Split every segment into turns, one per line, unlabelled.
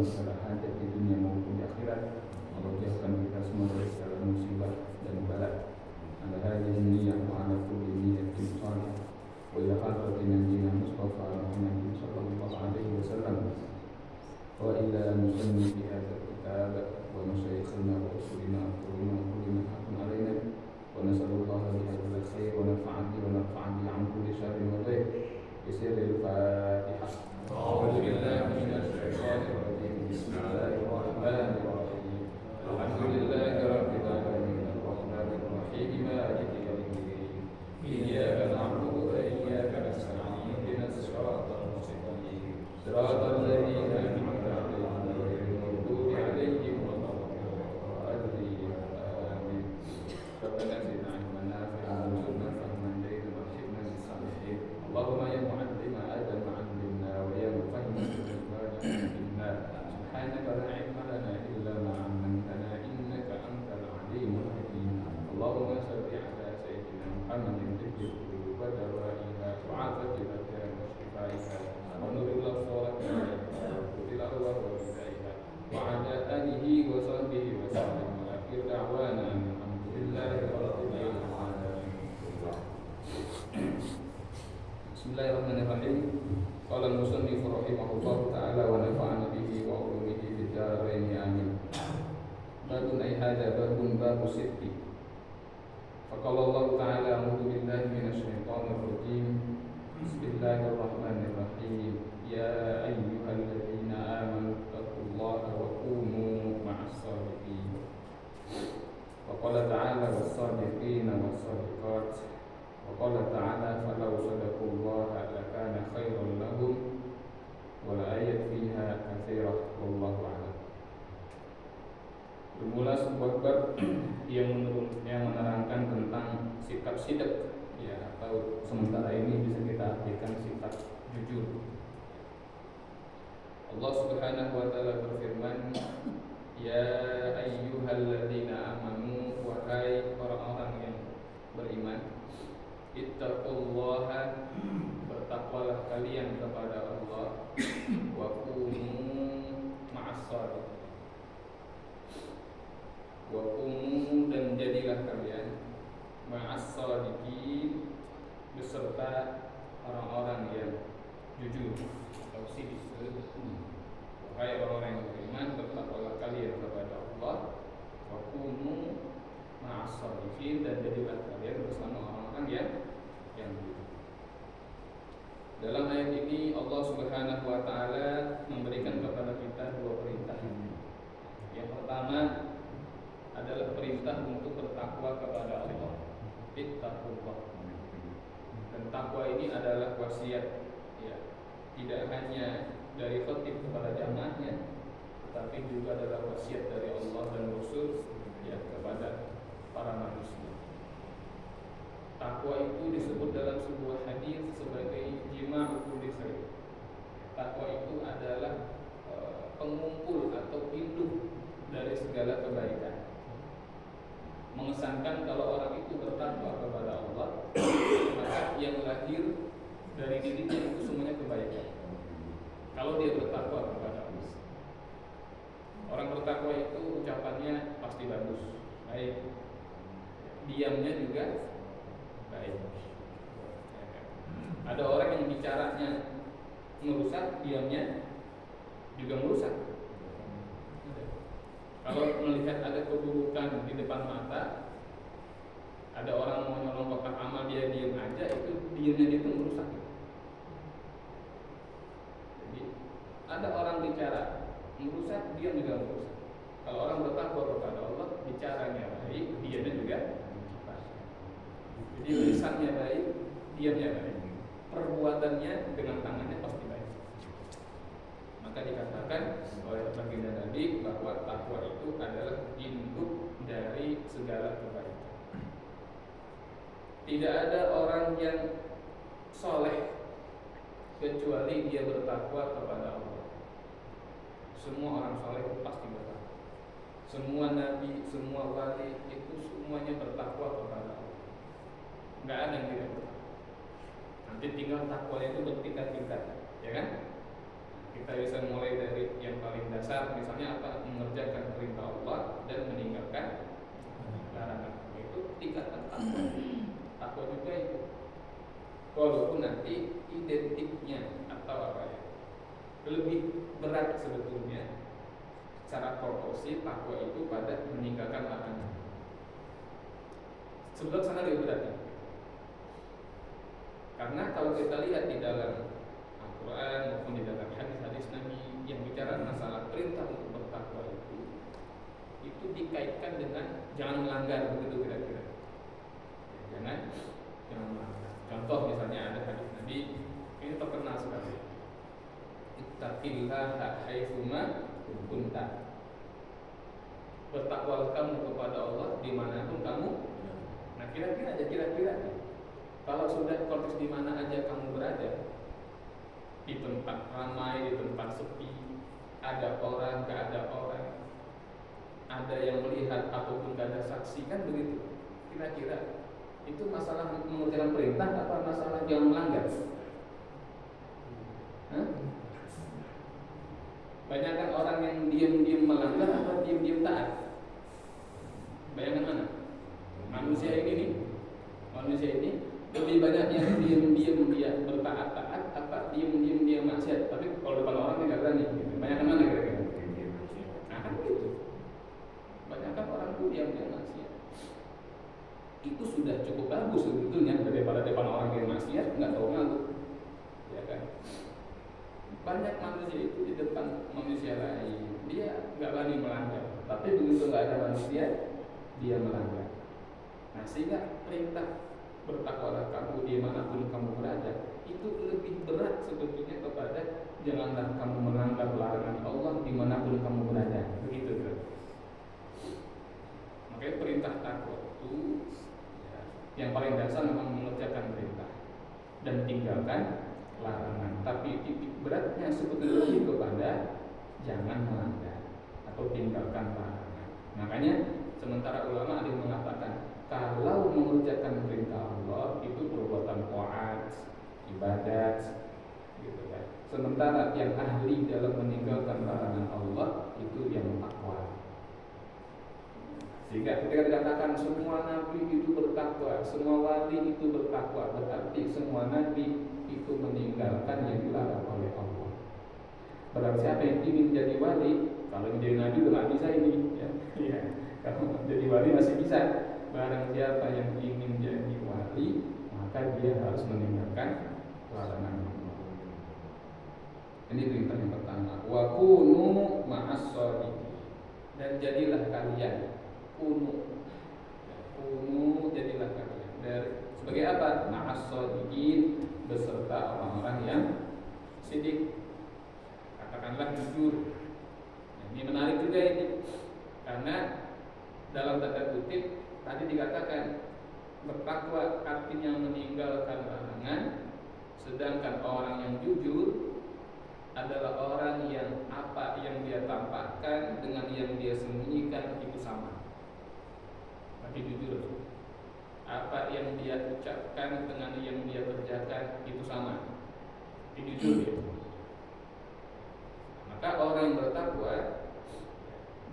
dalam segala hajat di dunia maupun di akhirat. Allah jauhkan kita semua dari segala musibah dan bala. Ala hadhihi niyyah wa ala kulli niyyatin salihah. Wa ila hadratin nabiyyina Mustafa Muhammadin sallallahu alaihi wasallam. Wa ila musannifi hadzal kitab wa masyayikhina wa usulina wa kullina haqqun alaina. Wa nas'alullaha bi hadzal khair wa nafa'ana bi wa nafa'ana an kulli syarrin wa dhair. Bismillahil Fatihah. A'udzu billahi minasy syaithanir rajim. Bismillahirrahmanirrahim. Alhamdulillahi rabbil alamin. Arrahmanir rahim. Maliki yaumiddin. Iyyaka na'budu wa iyyaka nasta'in. Ihdinas siratal mustaqim. Siratal ladzina an'amta 'alaihim ghairil maghdubi 'alaihim waladdallin. Amin. Rabbana zidna 'ilman nafi'an warzuqna fahman jayidan warhamna bis-salihin. Allahumma ya mu'allima Adam 'allimna wa ya mufahhima Sulaiman 'allimna. Subhanaka la 'ilma lana illa ma 'allamtana innaka antal 'alimul hakim. Allahumma shalli 'ala sayyidina Muhammadin tibbil qulub wa dawaiha wa 'afatiha wa shifaiha wa nuril absar wa qurratil arwah wa ridaiha wa 'ala alihi wa sahbihi wa sallam. Wa akhir da'wana alhamdulillahi rabbil alamin. Bismillahirrahmanirrahim. Qala al-musannif rahimahullahu ta'ala wa nafa'ana bihi wa ulumihi fid dharain amin. Babun ay hadza babun babu sidqi. Faqala Allah ta'ala a'udzu billahi minasy syaithanir rajim. Bismillahirrahmanirrahim. Ya ayyuhalladzina amanu taqullaha wa kunu ma'as shadiqin. Faqala ta'ala was-shadiqina was-shadiqat. Waqala ta'ala falau sadaqullaha lakana khairan lahum wa la ayat fiha katsirah wallahu a'lam. Bermula sebuah bab yang menerangkan tentang sikap sidq, ya, atau sementara ini bisa kita artikan sikap jujur. Allah Subhanahu wa taala berfirman, ya ayyuhalladzina amanu, wahai orang-orang yang beriman, ittaqullaha, bertakwalah kalian kepada Allah, wa kunu ma'as shadiqin, wa kunu, dan jadilah kalian ma'as shadiqin, beserta orang-orang yang jujur atau sidq. Wahai orang-orang yang beriman, bertakwalah kalian kepada Allah, wa kunu ma'as shadiqin, dan jadilah kalian bersama orang-orang yang jujur. Dalam ayat ini Allah Subhanahu wa taala memberikan kepada kita dua perintah. Yang pertama adalah perintah untuk bertakwa kepada Allah. Ittaqullah. Dan takwa ini adalah wasiat, ya, tidak hanya dari khatib kepada jamaahnya, tetapi juga adalah wasiat dari Allah dan Rasul, ya, kepada para manusia. Takwa itu disebut dalam sebuah hadis sebagai jima'u kulli khair. Takwa itu adalah pengumpul atau induk dari segala kebaikan. Mengesankan kalau orang itu bertakwa kepada Allah, maka yang lahir dari dirinya itu semuanya kebaikan. Kalau dia bertakwa kepada Allah, orang bertakwa itu ucapannya pasti bagus, baik, diamnya juga baik. Ada orang yang bicaranya merusak, diamnya juga merusak. Kalau melihat ada keburukan di depan mata, ada orang mau nyolong kotak amal, dia diam aja, itu diamnya itu merusak. Jadi ada orang bicara merusak, diam juga merusak. Kalau orang bertakwa kepada Allah, bicaranya baik, diamnya juga baik. Jadi lisannya baik, diamnya baik, perbuatannya dengan tangannya pasti baik. Maka dikatakan oleh baginda Nabi bahwa takwa itu adalah induk dari segala kebaikan. Tidak ada orang yang soleh kecuali dia bertakwa kepada Allah. Semua orang soleh itu pasti bertakwa. Semua nabi, semua wali itu semuanya bertakwa kepada Allah. Nggak ada yang tidak bertakwa. Nanti tinggal takwanya itu bertingkat-tingkat, ya kan? Kita bisa mulai dari yang paling dasar dasar misalnya apa? Mengerjakan perintah Allah dan meninggalkan larangan. Itu tingkatan takwa. Takwa juga itu. Walaupun nanti identiknya atau apa ya, lebih berat sebetulnya secara proporsi takwa itu pada meninggalkan larangan. Sebab sangat lebih berat ya. Karena kalau kita lihat di dalam Al-Quran maupun di dalam hadis-hadis Nabi yang bicara masalah perintah untuk bertakwa itu dikaitkan dengan jangan melanggar, begitu kira-kira. Jangan melanggar. Contoh misalnya ada hadis Nabi ini terkenal sekali. Ittaqillaha haitsuma kunta. Bertakwalah kamu kepada Allah dimanapun kamu. Nah kira-kira kalau sudah konteks di mana aja kamu berada, di tempat ramai, di tempat sepi, ada orang, gak ada orang, ada yang melihat ataupun gak ada saksi, kan begitu. Kira-kira itu masalah mengerjakan perintah apa masalah jangan melanggar? Banyakkan orang yang diam-diam melanggar atau diam-diam taat? Bayangkan mana? Manusia ini lebih banyak yang diam-diam dia bertaat-taat apa diam-diam dia maksiat. Tapi kalau depan orang dia nggak berani. Banyakkan mana kira-kira? Nah kan begitu. Banyakkan orang tuh diam-diam maksiat. Itu sudah cukup bagus sebetulnya daripada depan orang yang maksiat nggak tahu malu, ya kan? Banyak manusia itu di depan manusia lain dia nggak berani melanggar, tapi begitu nggak ada manusia dia melanggar. Nah sehingga perintah bertakwalah kamu dimanapun kamu berada itu lebih berat sebetulnya kepada janganlah kamu melanggar larangan Allah dimanapun kamu berada, begitu kan? Makanya perintah takwa itu yang paling dasar memang mengerjakan perintah dan tinggalkan larangan. Tapi titik beratnya sebetulnya lebih kepada jangan melanggar atau tinggalkan larangan. Makanya sementara ulama ada yang mengatakan kalau mengerjakan perintah Allah itu perbuatan taat, ibadat, gitu kan. Sementara yang ahli dalam meninggalkan larangan Allah itu yang takwa. Sehingga ketika dikatakan semua nabi itu bertakwa, semua wali itu bertakwa, berarti semua nabi itu meninggalkan yang dilarang oleh Allah. Berarti siapa yang ingin jadi wali, kalau menjadi nabi itu nggak bisa ini, ya. Kalau menjadi wali masih bisa. Barang siapa yang ingin jadi wali, maka dia harus meninggalkan larangan Allah. Ini perintah yang pertama. Wa kunu ma'as shodiqin. Dan jadilah kalian kunu jadilah kalian sebagai apa? Ma'as shodiqin, beserta orang-orang yang sidik. Katakanlah jujur. Nah, ini menarik juga ini, karena dalam tanda kutip tadi dikatakan bertakwa artinya meninggalkan larangan, sedangkan orang yang jujur adalah orang yang apa yang dia tampakkan dengan yang dia sembunyikan itu sama. Berarti jujur. Apa yang dia ucapkan dengan yang dia kerjakan itu sama. Itu jujur ya. Maka orang yang bertakwa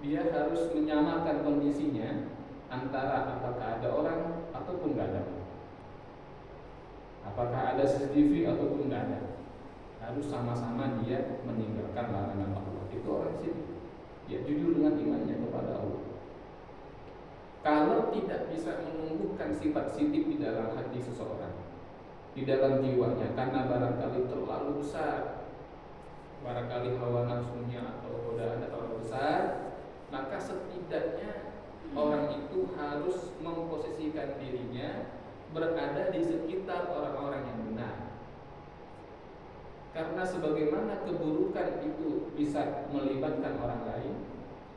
dia harus menyamakan kondisinya antara apakah ada orang ataupun nggak ada, apakah ada CCTV ataupun nggak ada, harus sama-sama dia meninggalkan larangan Allah. Itu orang sini dia jujur dengan imannya kepada Allah. Kalau tidak bisa menumbuhkan sifat sidik di dalam hati seseorang, di dalam jiwanya, karena barangkali terlalu besar, barangkali hawa nafsunya atau godaannya terlalu besar, maka setidaknya orang itu harus memposisikan dirinya berada di sekitar orang-orang yang benar. Karena sebagaimana keburukan itu bisa melibatkan orang lain,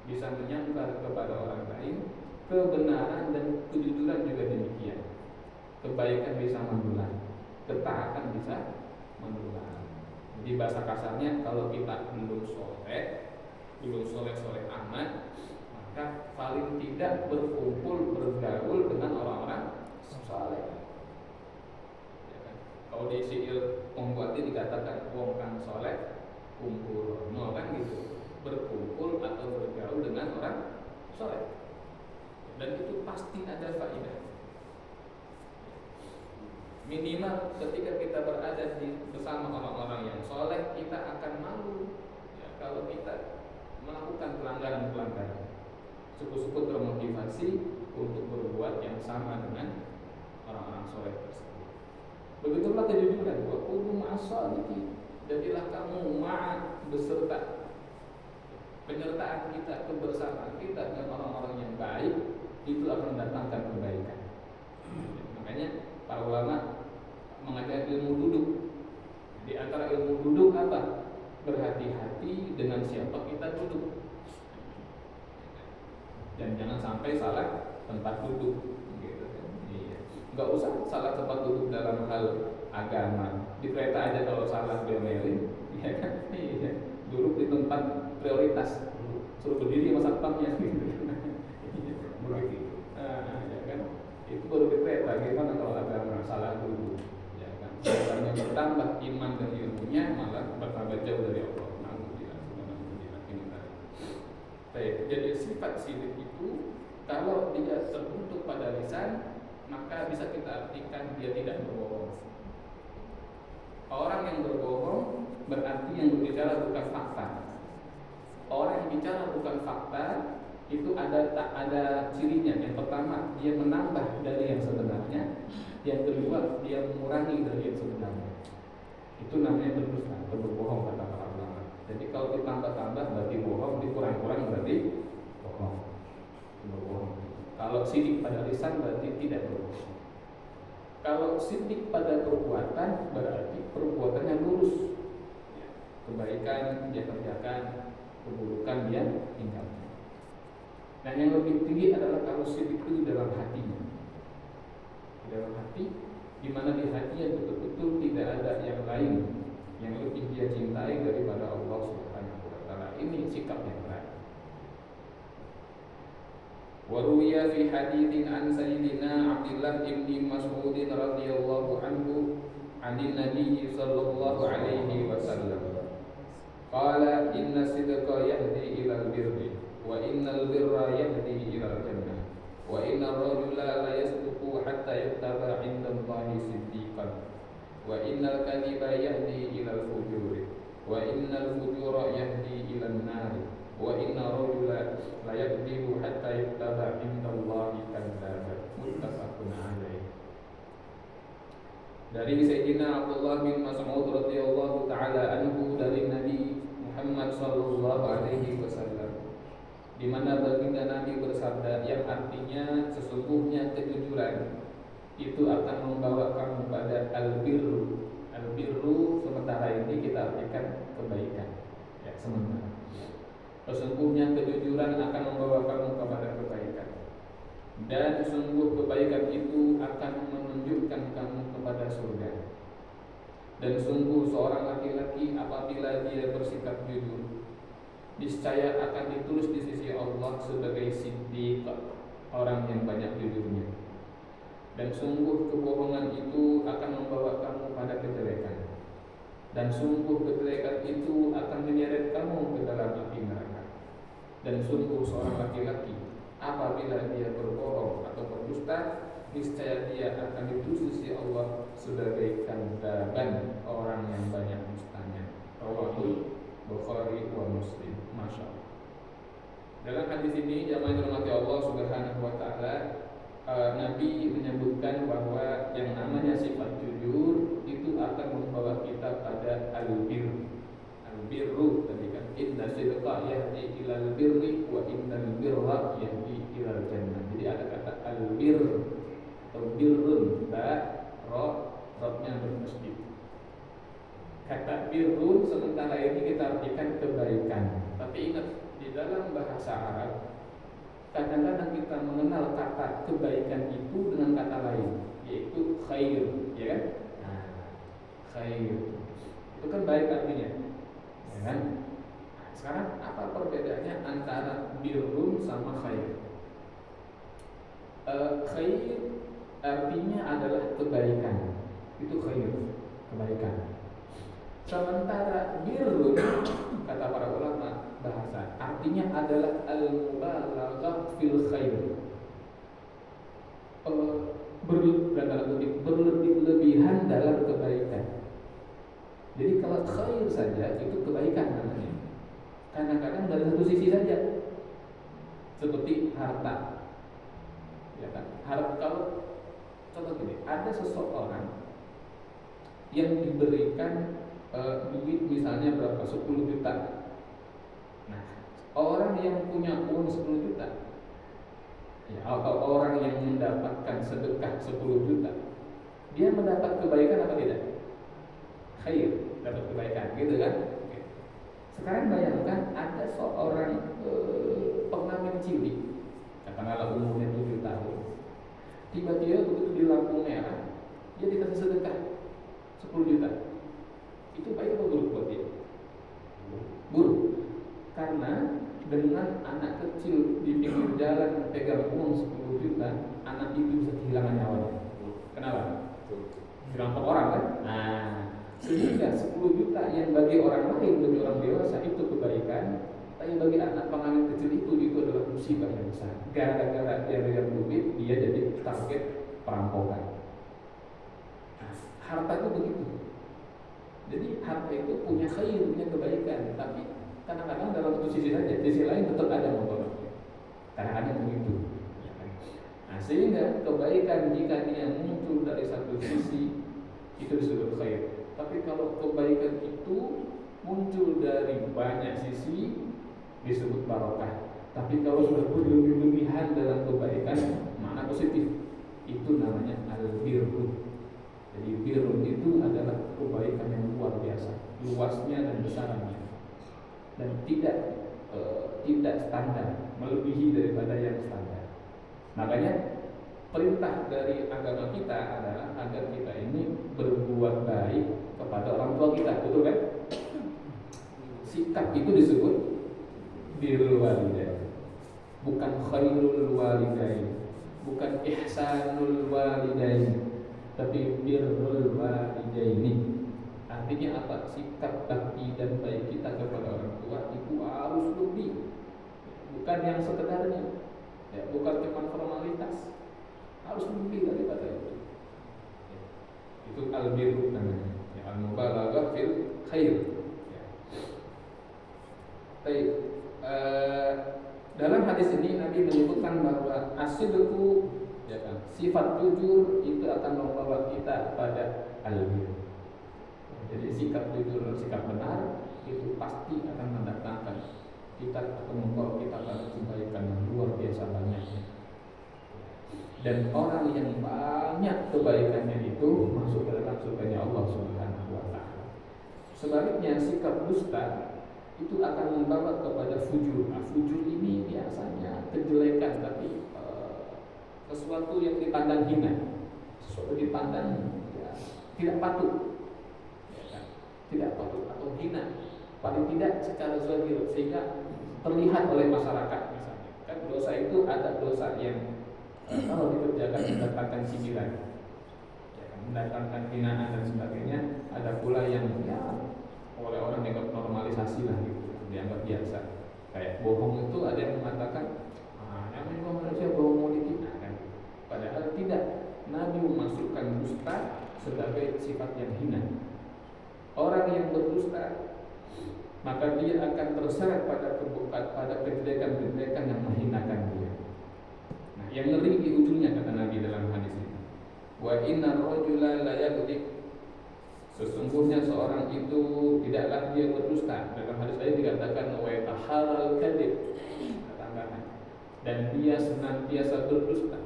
bisa menyangkal kepada orang lain, kebenaran dan kejujuran juga demikian. Kebaikan bisa menular, ketaatan bisa menular. Jadi bahasa kasarnya kalau kita belum soleh amat, maka paling tidak berkumpul bergaul dengan orang-orang saleh. Ya kan? Kalau di syair Wong Kuati dikatakan wong kang saleh kumpul, no kan gitu. Berkumpul Minimal ketika kita berada bersama orang-orang yang soleh, kita akan malu ya, kalau kita melakukan pelanggaran-pelanggaran. Syukur-syukur termotivasi untuk berbuat yang sama dengan orang-orang soleh tersebut. Begitulah kejujuran. Wa qulu ma'as-shadiqin. Jadilah kamu beserta penyertaan kita, kebersamaan kita dengan orang-orang yang baik, itu akan mendatangkan kebaikan. Makanya para ulama mengajar ilmu duduk. Di antara ilmu duduk apa? Berhati-hati dengan siapa kita duduk. Dan jangan sampai salah tempat duduk. Gitu. Iya. Nggak usah salah tempat duduk dalam hal agama. Di kereta aja kalau salah diomelin, ya kan? Iya. Duduk di tempat prioritas. Suruh berdiri sama satpamnya. Gitu. Ya kan? Itu baru di kereta. Gimana kalau agama salah duduk? Ya kan? Bukannya bertambah iman dan ilmunya, malah bertambah jauh dari Allah. Baik, jadi sifat sirik itu kalau dia terbentuk pada lisan, maka bisa kita artikan dia tidak berbohong. Orang yang berbohong berarti yang berbicara bukan fakta. Orang yang bicara bukan fakta itu ada cirinya. Yang pertama, dia menambah dari yang sebenarnya. Yang kedua, dia mengurangi dari yang sebenarnya. Itu namanya berdusta, berbohong kata para ulama. Jadi kalau ditambah-tambah berarti bohong, dikurang-kurang berarti bohong. Berbohong. Kalau sidik pada lisan berarti tidak berbohong. Kalau sidik pada perbuatan berarti perbuatannya lurus. Kebaikan dia kerjakan, keburukan dia tinggalkan. Dan yang lebih tinggi adalah kalau sidik itu dalam hatinya. Di dalam hati, di mana di hatinya betul-betul tidak ada yang lain yang lebih dia cintai daripada Allah Subhanahu wa taala. Ini sikap yang berat. Wa ruwiya fi haditsin an sayyidina Abdullah bin Mas'ud radhiyallahu anhu 'anil Nabi sallallahu alaihi wasallam. Qala inna sidqa yahdi ilal birri wa innal birra yahdi ilal jannah wa innar rajula la yasduqu hatta yuktaba 'inda Allahi siddiqan wa innal kadhiba yahdi ilal fujuri wa innal fujura yahdi ilan nari wa inna rajula la yakdzibu hatta yuktaba 'inda Allahi kadzdzaba. Muttafaqun alaih. Dari Sayyidina Abdullah bin Mas'ud radhiyallahu taala anhu dari Nabi Muhammad sallallahu alaihi wasallam, di mana baginda Nabi bersabda yang artinya sesungguhnya kejujuran itu akan membawa kamu pada al-birru. Al-birru sementara ini kita artikan kebaikan. Ya, sementara. Sesungguhnya kejujuran akan membawa kamu kepada kebaikan. Dan sungguh kebaikan itu akan menunjukkan kamu kepada surga. Dan sungguh seorang laki-laki apabila dia bersikap jujur, niscaya akan ditulis di sisi Allah sebagai siddiq, orang yang banyak jujurnya. Dan sungguh kebohongan itu akan membawa kamu pada kejelekan. Dan sungguh kejelekan itu akan menyeret kamu ke dalam api neraka. Dan sungguh seorang laki-laki apabila dia berbohong atau berdusta, niscaya dia akan ditulis di sisi Allah sebagai kadzaban, orang yang banyak dustanya. Rawahul Bukhari wa Muslim. Masya Allah. Dalam hadis ini jamaah dirahmati Allah Subhanahu wa taala, Nabi menyebutkan bahwa yang namanya sifat jujur itu akan membawa kita pada al-birru. Al-birru tadi kan, inna sidqa yahdi ilal birri wa innal birra yahdi ilal jannah. Jadi ada kata al-birr atau birrun, ra-nya bertasydid. Kata birrun sementara ini kita artikan kebaikan. Tapi ingat, di dalam bahasa Arab kadang-kadang kita mengenal kata kebaikan itu dengan kata lain, yaitu khair, ya kan? Nah, khair itu kan baik artinya, ya kan? Nah, sekarang apa perbedaannya antara birrun sama khair? Khair artinya adalah kebaikan, itu khair, kebaikan. Sementara birrun kata para ulama bahasa artinya adalah al-mubalaghah fil khair, berlebih-lebihan dalam kebaikan. Jadi kalau khair saja itu kebaikan namanya. Kadang-kadang dari satu sisi saja, seperti harta, ya kan? Harta, kalau contoh gini, ada seseorang yang diberikan duit misalnya berapa, 10 juta. Nah, orang yang punya uang 10 juta, ya, atau orang yang mendapatkan sedekah 10 juta, dia mendapat kebaikan apa tidak? Khair, dapat kebaikan, gitu kan? Oke. Sekarang bayangkan ada seorang pengamen cilik, katakanlah umurnya 7 tahun, tiba-tiba begitu di lampu merah, dia dikasih sedekah 10 juta. Itu baik atau buruk buat dia? Buruk. Karena dengan anak kecil di pinggir jalan pegang uang 10 juta, anak itu bisa kehilangan nyawanya. Kenapa? Dirampok orang kan? Nah, sehingga 10 juta yang bagi orang lain, bagi orang dewasa itu kebaikan, tapi bagi anak pengamen kecil itu adalah musibah yang besar. Gara-gara dia lihat duit, dia jadi target perampokan. Nah, harta itu begitu. Jadi harta itu punya khair, punya kebaikan, tapi kadang-kadang dalam satu sisi saja, sisi lain tetap ada motornya. Kadang-kadang begitu. Nah, sehingga kebaikan jika dia muncul dari satu sisi itu disebut khair. Tapi kalau kebaikan itu muncul dari banyak sisi disebut barokah. Tapi kalau sudah berlebih-lebihan dalam kebaikan, makna positif, itu namanya al-birru. Jadi birru itu adalah kebaikan yang luar biasa, luasnya dan besarnya, dan tidak standar, melebihi daripada yang standar. Makanya perintah dari agama kita adalah agar kita ini berbuat baik kepada orang tua kita, betul kan? Sikap itu disebut birrul walidain, bukan khairul walidain, bukan ihsanul walidain, tapi birrul walidaini. Artinya apa? Sikap bakti dan baik kita kepada orang tua itu harus lebih, bukan yang sekedarnya, ya, bukan cuma formalitas, harus lebih daripada itu. Ya, itu al-birru namanya, ya, al-mubalaghah fil khair. Ya. Baik, dalam hadis ini Nabi menyebutkan bahwa as-sidqu, ya kan, sifat jujur itu akan membawa kita kepada al-birru. Jadi sikap jujur dan sikap benar itu pasti akan mendatangkan kita atau membawa kita pada kebaikan yang luar biasa banyaknya. Dan orang yang banyak kebaikannya itu masuk ke dalam surganya Allah Subhanahu wa taala. Sebaliknya sikap dusta itu akan membawa kepada fujur. Nah, fujur ini biasanya kejelekan, tapi sesuatu yang dipandang hina, sesuatu dipandang ya, tidak patut, ya kan? Tidak patut atau hina, paling tidak secara zahir, sehingga terlihat oleh masyarakat. Misalnya kan dosa itu ada dosa yang kalau dikerjakan mendatangkan sindiran, ya kan? Mendatangkan hinaan dan sebagainya. Ada pula yang ya oleh orang dianggap normalisasi lah gitu, dianggap biasa. Kayak bohong itu ada yang mengatakan namanya juga manusia bohong dikit, nah, kan? Padahal tidak. Nabi memasukkan dusta sebagai sifat yang hina. Orang yang berdusta maka dia akan terseret pada kejelekan-kejelekan yang menghinakan dia. Nah, yang ngeri di ujungnya kata Nabi dalam hadis ini, wa inna rajula la yakdzib, sesungguhnya seorang itu tidaklah dia berdusta. Dalam hadis lain dikatakan wa yataharral kadzib, tambahan, dan dia senantiasa berdusta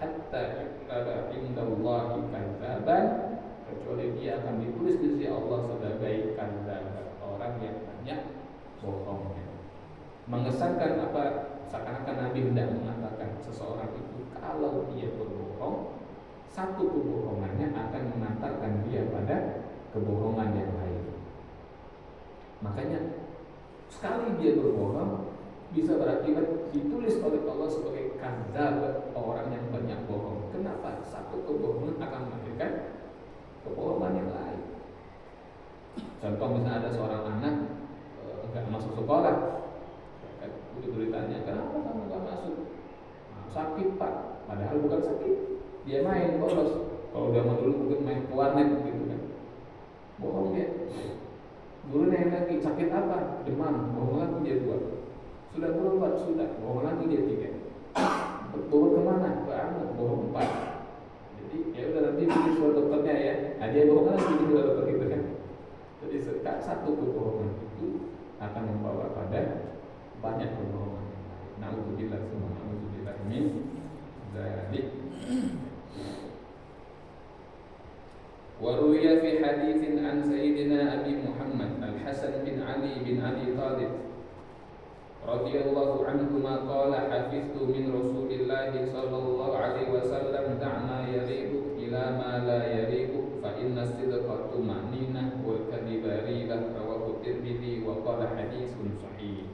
hatta yuktaba indallahi kadzaban, kecuali dia akan ditulis di sisi Allah sebagai kadzab, orang yang banyak bohongnya. Mengesankan apa? Seakan-akan Nabi hendak mengatakan seseorang itu kalau dia berbohong, satu kebohongannya akan mengantarkan dia pada kebohongan yang lain. Makanya sekali dia berbohong bisa berakibat ditulis oleh Allah sebagai kadzab, orang yang banyak bohong. Kenapa? Satu kebohongan akan melahirkan kebohongan yang lain. Contoh misalnya ada seorang anak enggak masuk sekolah, itu beritanya, kenapa kamu enggak masuk? Sakit pak, padahal bukan sakit, dia main bolos. Kalau zaman dulu mungkin main ke warnet gitu kan, bohong dia. Dulu nanya lagi, sakit apa? Demam, bohong lagi dia 2. Sudah berobat, sudah, bohong lagi dia 3. Bawa kemana? Ke anu, bohong 4. Jadi ya udah nanti pilih surat dokternya ya. Nah dia bohong lagi di surat dokter gitu kan. Jadi satu kebohongan itu akan membawa pada banyak kebohongan yang lain. Na'udzubillah semua, na'udzubillah min dzalik. Wa ruwiya fi haditsin an sayyidina Abi Muhammad Al-Hasan bin Ali bin Abi Thalib radhiyallahu anhuma qala hafiztu min Rasulillah sallallahu alaihi wasallam da'ma yaribu ila ma la yaribu fa inna sidqa tumaninah wal kadhiba riba rawahu Tirmidzi wa qala haditsun sahih.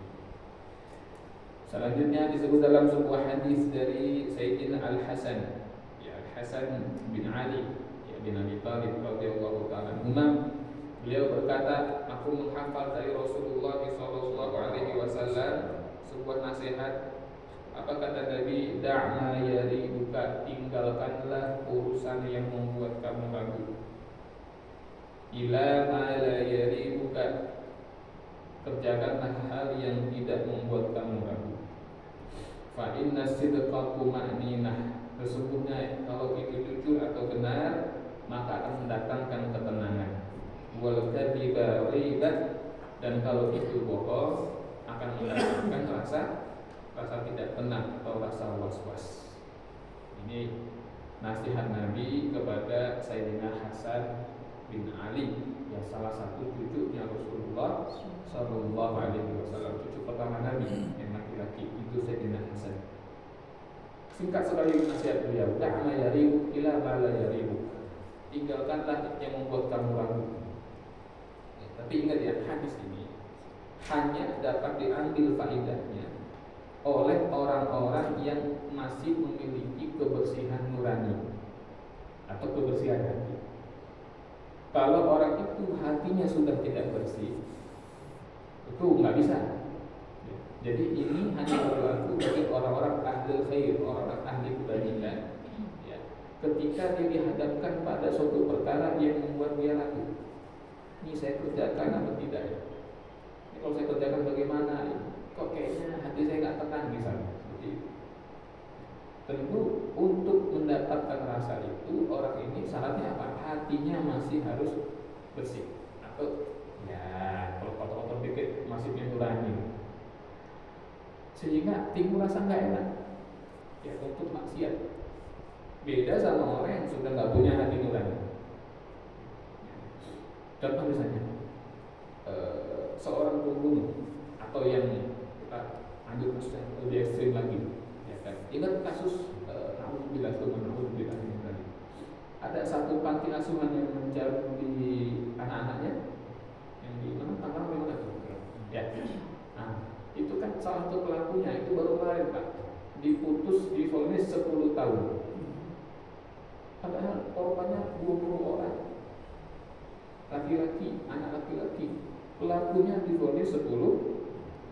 Selanjutnya disebut dalam sebuah hadis dari Sayyidina Al-Hasan, ya Al-Hasan bin Ali bin Abi Thalib radhiyallahu ta'ala anhu. Beliau berkata, aku menghafal dari Rasulullah sallallahu alaihi wasallam sebuah nasihat. Apa kata Nabi? Da'ma yaribuka, tinggalkanlah urusan yang membuat kamu ragu. Ila ma la yaribuka, kerjakanlah hal yang tidak membuat kamu ragu. Fa inna sidqa tumaninah, sesungguhnya kalau itu jujur atau benar maka akan mendatangkan ketenangan. Wal kadhiba riba, dan kalau itu bohong akan mendatangkan rasa tidak tenang atau rasa was-was. Ini nasihat Nabi kepada Sayyidina Hasan bin Ali, yang salah satu cucunya Rasulullah sallallahu alaihi wasallam, cucu pertama Nabi yang laki-laki itu Sayyidina Hasan. Singkat sekali nasihat beliau, da'ma yaribu ila ma la yaribu, tinggalkanlah yang membuat kamu ragu. Tapi ingat ya, hadis ini hanya dapat diambil faedahnya oleh orang-orang yang masih memiliki kebersihan nurani atau kebersihan hati. Kalau orang itu hatinya sudah tidak bersih, itu nggak bisa. Jadi ini hanya berlaku bagi orang-orang ahli khair, orang-orang ahli kebajikan. Ya. Ketika dia dihadapkan pada suatu perkara yang membuat dia ragu, ini saya kerjakan atau tidak ya? Ini kalau saya kerjakan bagaimana? Kok kayaknya hati saya nggak tenang misalnya. Jadi tentu untuk mendapatkan rasa itu, orang ini syaratnya apa? Hatinya masih harus bersih. Atau ya kalau kotor-kotor dikit masih nurani, sehingga timbul rasa nggak enak ya untuk maksiat. Beda sama orang yang sudah nggak punya hati nurani. Contoh misalnya seorang pembunuh atau yang kita lanjut kasus yang lebih ekstrim lagi, ya kan? Ingat kasus naudzubillah min dzalik. Ada satu panti asuhan yang mencari anak-anaknya yang di mana Tangerang memang ada. Ya. Nah, itu kan salah satu pelakunya itu baru kemarin Pak diputus, divonis 10 tahun. Padahal korbannya 20 orang, laki-laki, anak laki-laki. Pelakunya divonis 10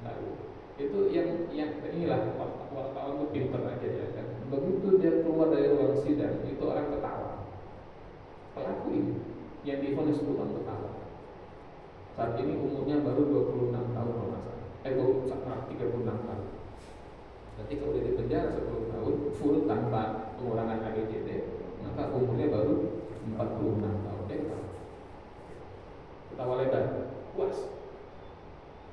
tahun. Itu yang inilah wartawan itu pinter aja ya kan. Begitu dia keluar dari ruang sidang, itu orang ketawa. Pelaku ini yang divonis 10 tahun ketawa. Saat ini umurnya baru 26 tahun kalau nggak salah. Baru 36 tahun. Berarti kalau dia di penjara 10 tahun full tanpa pengurangan AGCT, maka umurnya baru 46 tahun. Dia ketawa lebar, puas.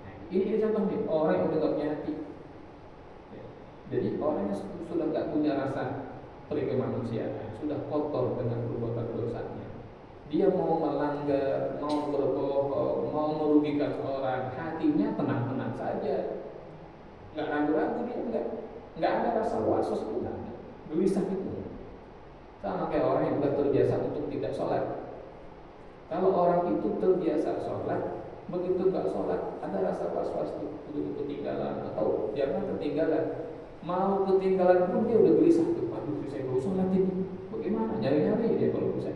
Nah, ini contoh nih orang yang udah gak punya hati. Jadi orang yang sudah gak punya rasa peri kemanusiaan, sudah kotor dengan perbuatan dosanya. Dia mau melanggar, mau berbohong, mau merugikan orang, hatinya tenang-tenang saja, nggak ragu-ragu, dia nggak ada rasa was-was itu, nggak ada, gelisah itu. Sama kayak orang yang sudah terbiasa untuk tidak sholat. Kalau orang itu terbiasa sholat, begitu nggak sholat, ada rasa was-was tuh, begitu ketinggalan atau jangan ketinggalan, mau ketinggalan pun dia udah gelisah tuh. Aduh, saya baru sholat ini, bagaimana? Nyari-nyari dia kalau bisa.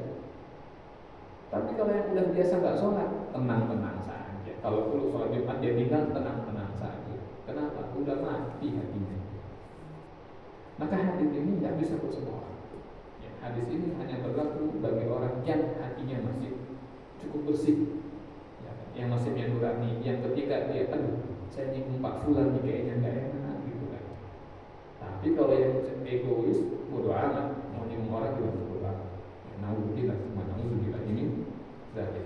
Tapi kalau yang udah biasa nggak sholat, tenang-tenang saja. Kalau perlu sholat Jumat dia tinggal, tenang-tenang saja. Kenapa? Udah mati hatinya. Maka hadis ini nggak bisa buat semua orang. Ya, hadis ini hanya berlaku bagi orang yang hatinya masih cukup bersih, ya, yang masih nurani, yang ketika dia saya nyinggung Pak Fulan nih kayaknya nggak enak gitu kan. Tapi kalau yang egois, bodo amat, mau nyinggung orang juga bodo amat. Nauzubillah, nauzubillah ini dari.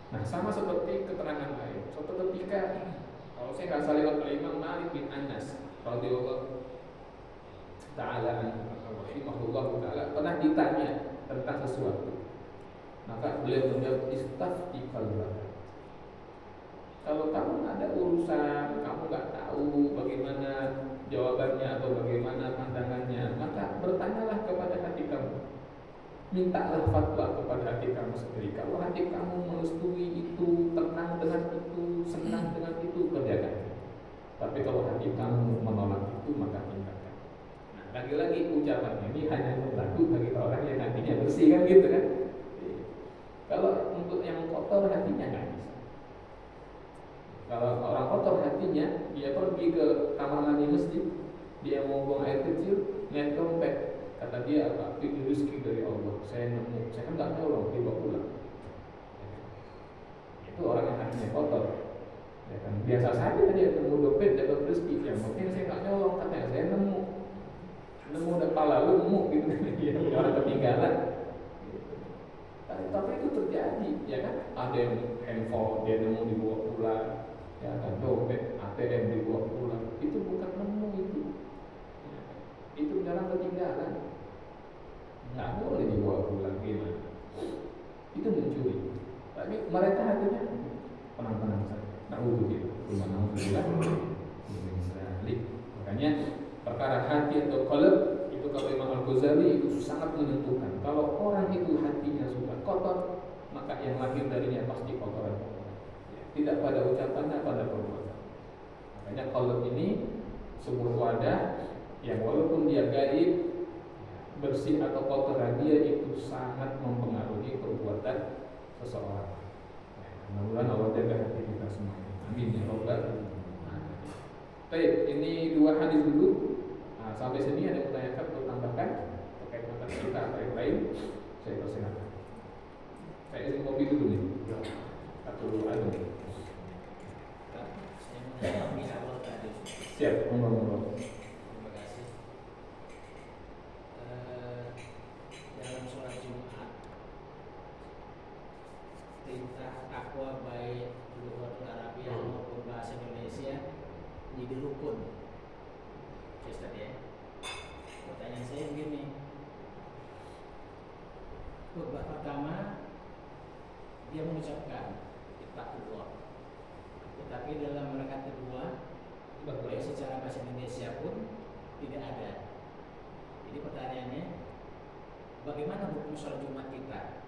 Nah, sama seperti keterangan lain. Suatu ketika, kalau saya nggak salah oleh Imam Malik bin Anas radhiyallahu taala rahimahullah taala pernah ditanya tentang sesuatu. Maka beliau menjawab, istafti qalbaka. Kalau kamu ada urusan, kamu nggak tahu bagaimana jawabannya atau bagaimana pandangannya, maka bertanyalah kepada hati kamu. Mintalah fatwa kepada hati kamu sendiri. Kalau hati kamu merestui itu, tenang dengan itu, senang dengan itu, kerjakan. Tapi kalau hati kamu menolak itu, maka tinggalkan. Nah, lagi-lagi ucapan ini hanya berlaku bagi orang yang hatinya bersih, kan gitu kan? Kalau untuk yang kotor hatinya nggak bisa. Kalau orang kotor hatinya, dia pergi ke kamar mandi masjid, dia mau buang air kecil, lihat dompet. Kata dia apa? Itu rezeki dari Allah. Saya nemu, saya kan nggak tahu loh, dibawa pulang. Itu orang yang hatinya kotor. Ya kan? Biasa saja dia nemu dompet dapat rezeki. Yang penting saya nggak nyolong, katanya saya nemu udah pala lu nemu gitu kan? Dia orang ketinggalan. Tapi itu terjadi, ya kan? Ada yang handphone dia nemu dibawa pulang, ya kan? Dompet ATM dibawa pulang. Itu bukan nemu itu. Itu dalam ketinggalan, nggak boleh dibawa pulang gimana? Itu mencuri. Tapi mereka hatinya tenang-tenang saja. Nauzubillah. Makanya perkara hati atau qalb itu kata Imam Al-Ghazali itu sangat menentukan. Kalau orang itu hatinya sudah kotor, maka yang lahir darinya pasti kotoran. Tidak pada ucapannya, pada perbuatan. Makanya qalb ini sebuah wadah yang walaupun dia gaib, bersih atau kotor, dia itu sangat mempengaruhi perbuatan seseorang. Mudah-mudahan Allah jaga hati kita semua. Amin ya Rabbal alamin. Baik, ini 2 hadis dulu. Nah, sampai sini ada yang bertanyakan atau tambahkan terkait materi kita atau yang lain? Saya persilakan. Saya izin kopi dulu nih. Atau ada. Siap, ngomong-ngomong.
Perintah takwa baik Lugatul Arabiyah maupun bahasa Indonesia menjadi rukun. Ustaz ya. Pertanyaan saya begini. Khutbah pertama dia mengucapkan ittaqullah. Tetapi dalam rakaat kedua baik secara bahasa Indonesia pun tidak ada. Jadi pertanyaannya, bagaimana hukum sholat Jumat kita?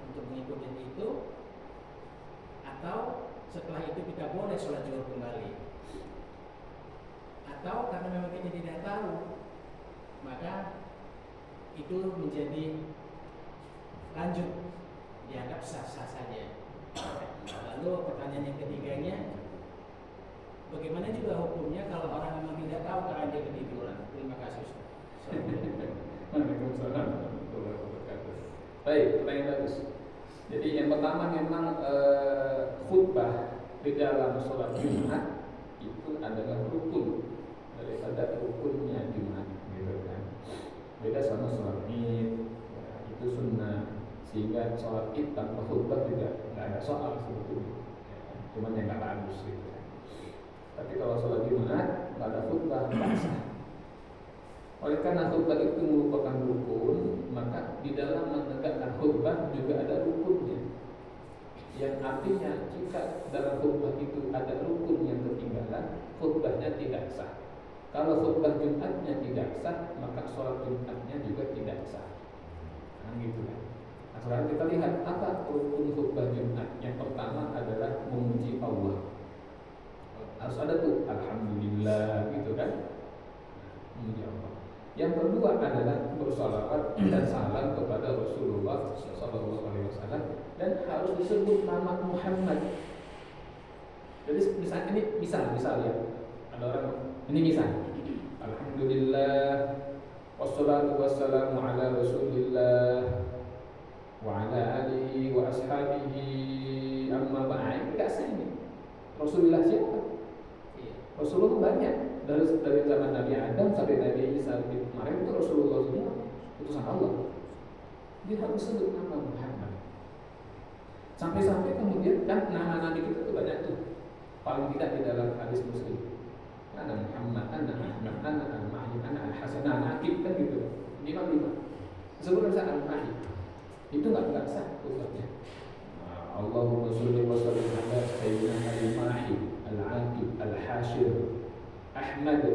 Untuk mengikuti itu, atau setelah itu kita boleh sholat zuhur kembali, atau karena memang kita tidak tahu, maka itu menjadi lanjut, dianggap sah-sah saja. Lalu pertanyaan yang ketiganya, bagaimana juga hukumnya kalau orang memang tidak tahu karena dia ketiduran? Terima kasih Ustaz.
Waalaikumsalam. Baik, pertanyaan bagus. Jadi yang pertama memang khutbah di dalam sholat Jumat itu adalah rukun daripada rukunnya Jumat, gitu kan. Beda sama sholat Id, ya, itu sunnah. Sehingga sholat Id tanpa khutbah juga nggak ada soal sebetulnya, ya, cuman yang nggak bagus gitu kan. Tapi kalau sholat Jumat nggak ada khutbah, sah. Oleh karena khutbah itu merupakan rukun, maka di dalam menegakkan khutbah juga ada rukunnya. Yang artinya jika dalam khutbah itu ada rukun yang ketinggalan, khutbahnya tidak sah. Kalau khutbah Jumatnya tidak sah, maka sholat Jumatnya juga tidak sah. Nah, gitu kan. Nah, sekarang kita lihat apa rukun khutbah Jumat. Yang pertama adalah memuji Allah. Harus ada tuh alhamdulillah, gitu kan. Memuji Allah. Yang kedua adalah bersalawat dan salam kepada Rasulullah SAW, dan harus disebut nama Muhammad. Jadi misalnya ini misal ya, ada orang ini misal, alhamdulillah Wassalatu wassalamu ala Rasulillah wa ala alihi wa ashabihi amma ba'd. Enggak sah ini. Rasulullah siapa? Rasulullah banyak dari zaman Nabi Adam sampai Nabi Isa kemarin itu Rasulullah semua, utusan Allah. Dia harus sebut nama Muhammad. Sampai-sampai kemudian kan nama Nabi kita tuh banyak tuh. Paling tidak di dalam hadis Muslim. Ana Muhammad, ana Ahmad, ana Al-Mahdi, ana Al-Hasan, ana Aqib kan gitu. 5. Sebelum saya Al-Mahdi. Itu enggak sah usulnya. Allahumma sholli wa sallim ala sayyidina Al-Mahdi, Al-Aqib, Al-Hashir, Ahmad,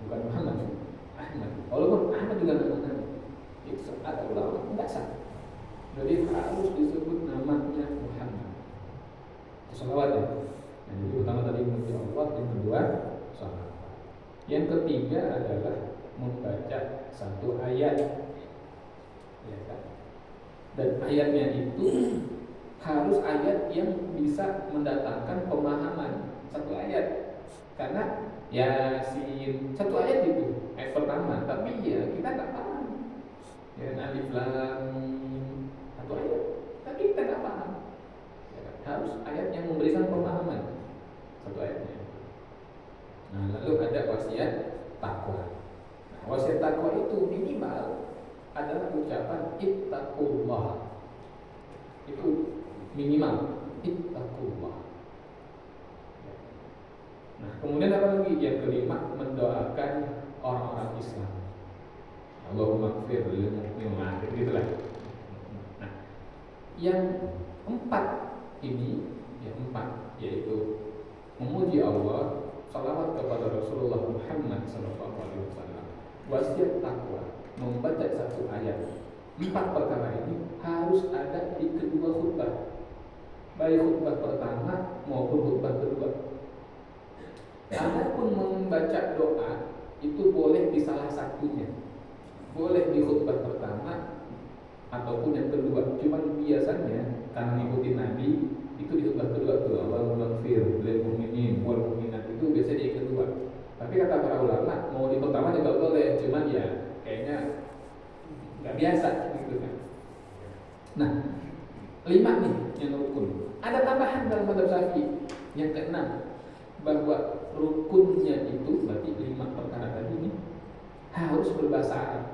bukan Muhammad. Ahmad. Walaupun Ahmad juga nama itu ada ulama enggak sah. Jadi harus disebut namanya Muhammad. Salawat ya. Jadi utama tadi memuji Allah, yang kedua salawat. Yang ketiga adalah membaca satu ayat, ya kan? Dan ayatnya itu harus ayat yang bisa mendatangkan pemahaman. Satu ayat, karena Yasin satu ayat itu ayat pertama, tapi ya kita nggak paham. Ya alif lam satu ayat, tapi kita nggak paham. Ya, harus ayat yang memberikan pemahaman satu ayatnya. Nah, lalu ada wasiat takwa. Nah, wasiat takwa itu minimal adalah ucapan ittaqullah. Itu minimal ittaqullah. Nah, kemudian apa lagi? Yang kelima, mendoakan orang-orang Islam. Allahumma ighfir lil mu'minin, gitulah. Nah, yang empat ini, yaitu memuji Allah, salawat kepada Rasulullah Muhammad SAW, wasiat takwa, membaca satu ayat. 4 perkara ini harus ada di kedua khutbah, baik khutbah pertama maupun khutbah kedua. Adapun membaca doa itu boleh di salah satunya, boleh di khutbah pertama ataupun yang kedua. Cuman biasanya karena ngikutin Nabi itu di khutbah kedua tuh, Allahumma ighfir lil mu'minin wal mu'minat, itu biasanya di kedua. Tapi kata para ulama mau di pertama juga boleh, cuman ya kayaknya nggak biasa gitu kan. Nah, 5 nih yang rukun. Ada tambahan dalam mazhab Syafi'i yang keenam, bahwa rukunnya itu berarti 5 perkara tadi ini harus berbahasa Arab.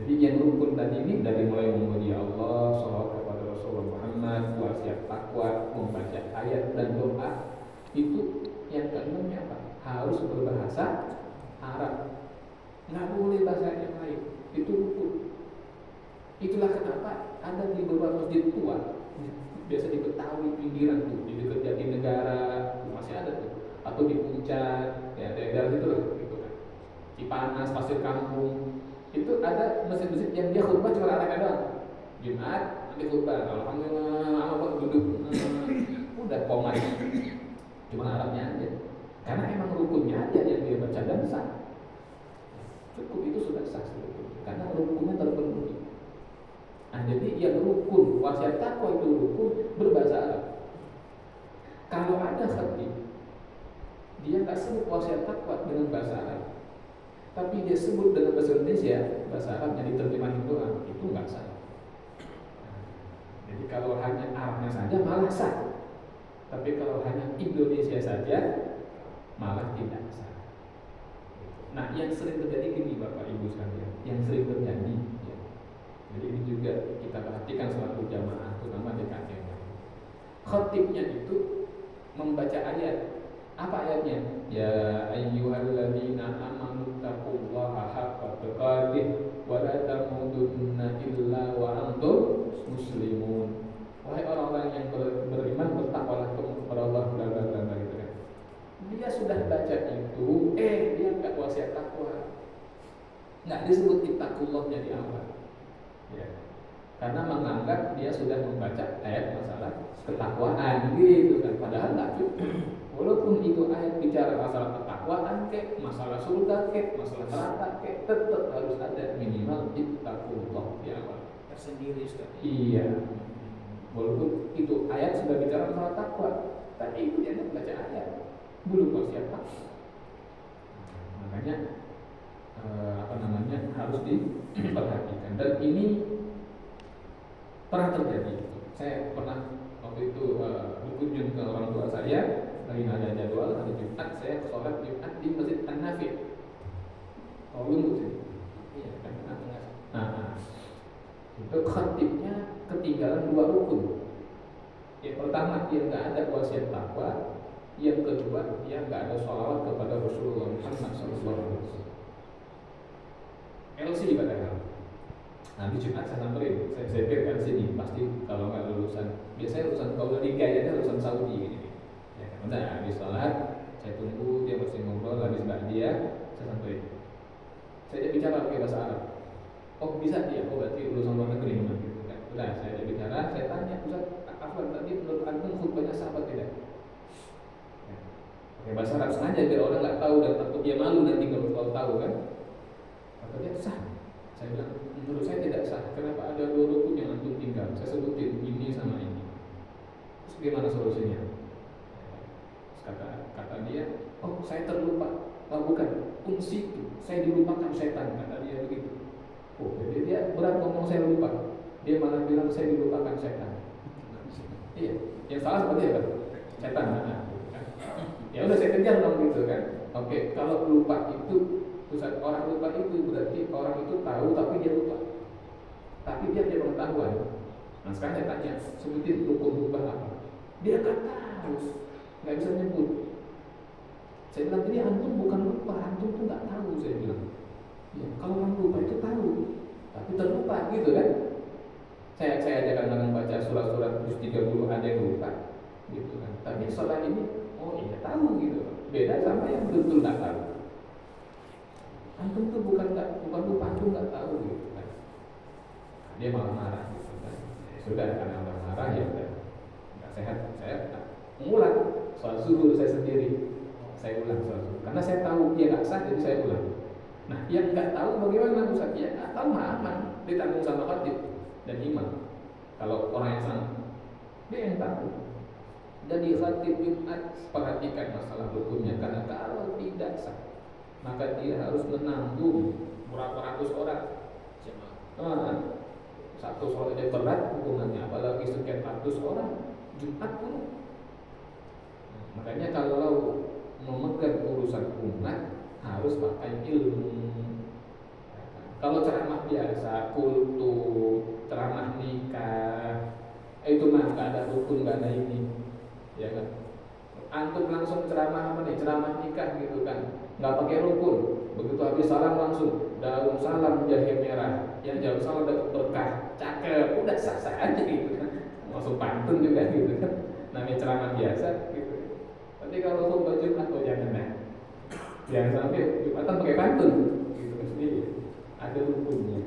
Jadi yang rukun tadi ini dari mulai memuji Allah, sholawat kepada Rasulullah Muhammad, wasiat takwa, membaca ayat dan doa, itu yang keenamnya apa? Harus berbahasa Arab. Nggak boleh bahasa yang lain. Itu rukun. Itulah kenapa ada di beberapa masjid tua, biasa di Betawi pinggiran tuh, di dekat Jatinegara masih ada tuh, atau di Puncak, ya daerah itu lah, gitu kan. Cipanas, Pasir Kampung, itu ada masjid-masjid yang dia khutbah cuma Arabnya doang. Jumat nanti khutbah, alhamdulillah, apa duduk, udah komat, cuma Arabnya aja. Karena emang rukunnya aja yang dia baca dan sah. Cukup itu sudah sah sebetulnya, karena rukunnya terpenuhi. Nah, jadi yang rukun wasiat takwa itu rukun berbahasa Arab. Kalau ada khatib, dia nggak sebut wasiat takwa dengan bahasa Arab, tapi dia sebut dengan bahasa Indonesia, bahasa Arabnya diterjemahin doang, itu nggak sah. Jadi kalau hanya Arabnya saja malah sah, tapi kalau hanya Indonesia saja malah tidak sah. Nah, yang sering terjadi gini Bapak Ibu sekalian, yang sering terjadi, ya. Jadi ini juga kita perhatikan selaku jamaah, terutama DKM. Khatibnya itu membaca ayat. Apa ayatnya? Ya ayyuhalladzina amanu taqullaha haqqa tuqatih wa la tamutunna illa wa antum muslimun. Wahai orang-orang yang beriman, bertakwalah kepada Allah, bla bla bla gitu kan. Dia sudah baca itu, dia enggak wasiat takwa. Enggak disebut ittaqullahnya di awal. Ya. Karena menganggap dia sudah membaca ayat masalah ketakwaan gitu kan. Padahal enggak cukup. Walaupun itu ayat bicara masalah ketakwaan kek, masalah surga kek, masalah neraka kek, tetap harus ada minimal ittaqullah di awal.
Tersendiri sudah.
Iya. Walaupun itu ayat sudah bicara masalah takwa, tapi itu dia membaca ayat, belum wasiat takwa. Makanya harus diperhatikan. Dan ini pernah terjadi. Saya pernah waktu itu berkunjung ke orang tua saya, lagi ada jadwal hari Jumat, saya sholat Jumat di Masjid An-Nafi. Oh, lu sih. Iya, kan? Nah, itu khatibnya ketinggalan 2 rukun. Yang pertama, dia nggak ada wasiat takwa. Yang kedua, dia nggak ada sholawat kepada Rasulullah Muhammad SAW. LC padahal. Nah, di Jumat saya samperin, saya pikir LC ini pasti kalau nggak lulusan, biasanya lulusan kalau Liga aja lulusan Saudi gitu. Ya kan, udah habis sholat, saya tunggu dia masih ngobrol, habis dia, saya samperin. Saya bicara pakai bahasa Arab. Oh bisa dia, oh berarti lulusan luar negeri memang gitu kan. Udah saya bicara, saya tanya, Ustaz, Afwan tadi menurut antum khutbahnya sah apa tidak? Ya. Pakai bahasa Arab sengaja biar orang nggak tahu dan takut dia malu nanti kalau tahu kan. Kata dia sah. Saya bilang menurut saya tidak sah. Kenapa ada 2 rukun yang antum tinggal? Saya sebutin ini sama ini. Terus gimana solusinya? Terus kata dia, oh saya terlupa. Oh bukan, fungsi itu saya dilupakan setan, kata dia begitu. Oh jadi dia berat ngomong saya lupa. Dia malah bilang saya dilupakan setan. Iya, yang salah seperti apa? Setan. Ya udah saya kejar dong gitu kan. Oke, kalau lupa itu Ustaz, orang lupa itu berarti orang itu tahu tapi dia lupa. Tapi dia punya pengetahuan. Nah sekarang saya tanya, sebutin rukun lupa apa? Dia nggak tahu, nggak bisa nyebut. Saya bilang ini antum bukan lupa, antum tuh nggak tahu. Saya bilang, ya, kalau orang lupa itu tahu, tapi terlupa gitu kan? Saya ajarkan baca surat-surat terus 30 ada yang lupa, gitu kan? Tapi soal ini, oh iya tahu gitu. Beda sama yang betul nggak tahu. Antum tuh bukan lupa, antum nggak tahu gitu kan. Nah, dia malah marah gitu kan. Ya, sudah karena orang marah ya udah nggak sehat. Saya mengulang soal zuhur saya sendiri. Saya ulang soal zuhur karena saya tahu dia nggak sah jadi saya ulang. Nah yang nggak tahu bagaimana Ustaz? Ya nggak tahu mah aman ditanggung sama khatib dan imam. Kalau orang yang sama dia yang tahu. Jadi khatib Jumat perhatikan masalah hukumnya karena kalau tidak sah maka dia harus menanggung berapa ratus orang. Satu sholat aja berat hukumannya, apalagi sekian ratus orang Jumat pun. Makanya kalau memegang urusan umat harus pakai ilmu. Kalau ceramah biasa, kultus, ceramah nikah, itu mah nggak ada rukun, nggak ada ini, ya kan? Antum langsung ceramah apa nih? Ceramah nikah gitu kan? Nggak pakai rukun. Begitu habis salam langsung daun salam jahe merah, yang jauh salam dapat berkah, cakep, udah sah-sah aja gitu kan? Langsung pantun juga gitu kan? Namanya ceramah biasa gitu. Tapi kalau khutbah Jumat kok jangan lah. Jangan sampai Jumatan pakai pantun gitu kan sendiri. Ada rukunnya.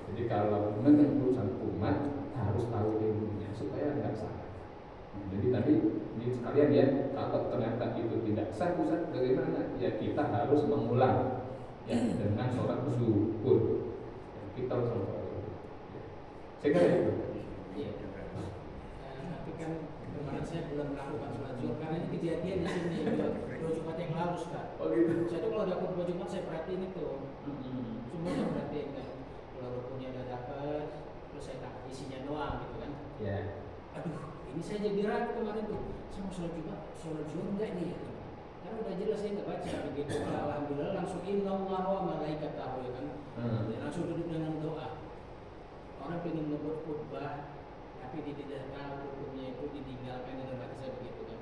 Jadi kalau memegang urusan umat harus tahu ilmunya supaya nggak salah. Jadi tadi ini sekalian ya, kalau ternyata itu tidak sah, Ustaz, bagaimana? Ya kita harus mengulang ya dengan sholat zuhur. Kita harus sholat. Saya kira itu.
Iya. Tapi kan kemarin saya belum melakukan sholat zuhur karena ini kejadian di sini 2 Jumat yang lalu, Ustaz. Oh gitu. Saya tuh kalau dapat 2 Jumat saya perhatiin itu. Semua saya perhatiin kan. Kalau rukunnya udah dapat, terus saya tak isinya doang gitu kan.
Ya.
Aduh, ini saya jadi ragu kemarin tuh. Saya mau sholat Jumat, sholat zuhur enggak nih? Karena udah jelas saya nggak baca begitu. Alhamdulillah langsung innallaha wa malaikatahu ya kan. Langsung duduk dengan doa. Orang pengen ngebuat khutbah tapi dia tidak tahu hukumnya itu ditinggalkan dengan bahasa begitu kan.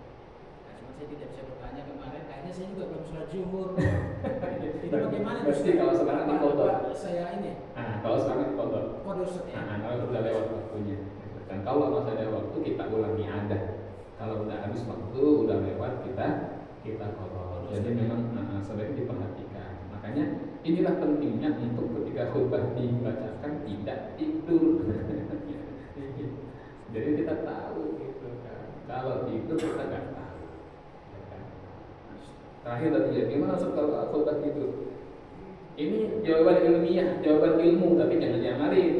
Nah, cuma saya tidak bisa bertanya kemarin. Akhirnya saya juga belum sholat zuhur. Itu bagaimana?
Pasti kalau sekarang di foto.
Saya ini.
Kalau sekarang di foto.
Kode Ustaz ya.
Kalau sudah lewat waktunya. Dan kalau masih ada waktu kita ulangi ada. Kalau udah habis waktu udah lewat kita kodok. Jadi memang sebaiknya diperhatikan. Makanya inilah pentingnya untuk ketika khutbah dibacakan tidak tidur. Jadi kita tahu gitu kan. Kalau tidur kita nggak tahu. Ya kan? Terakhir tadi ya, gimana kalau khutbah tidur? Ini jawaban ilmiah, jawaban ilmu, tapi jangan diamalin.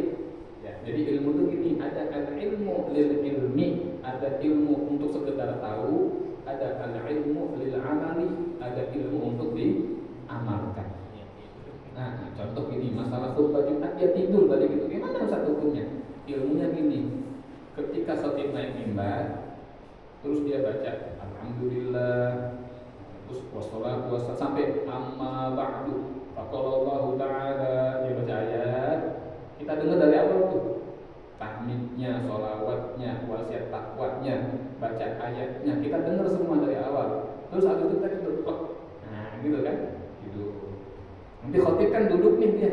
Ya, jadi ilmu itu gini, ada ilmu lil ilmi, ada ilmu untuk sekedar tahu, ada ilmu lil amali, ada ilmu untuk diamalkan. masalah khutbah Jumat dia tidur tadi gitu. Gimana Ustaz hukumnya? Ilmunya gini, ketika khatib naik mimbar, terus dia baca alhamdulillah, terus wassalatu wassalam sampai amma ba'du, faqalallahu ta'ala, dia baca ayat, kita dengar dari awal tuh tahmidnya, sholawatnya, wasiat takwanya, baca ayatnya, kita dengar semua dari awal. Terus habis itu kita tidur, nah gitu kan, tidur. Nanti khatib kan duduk nih dia,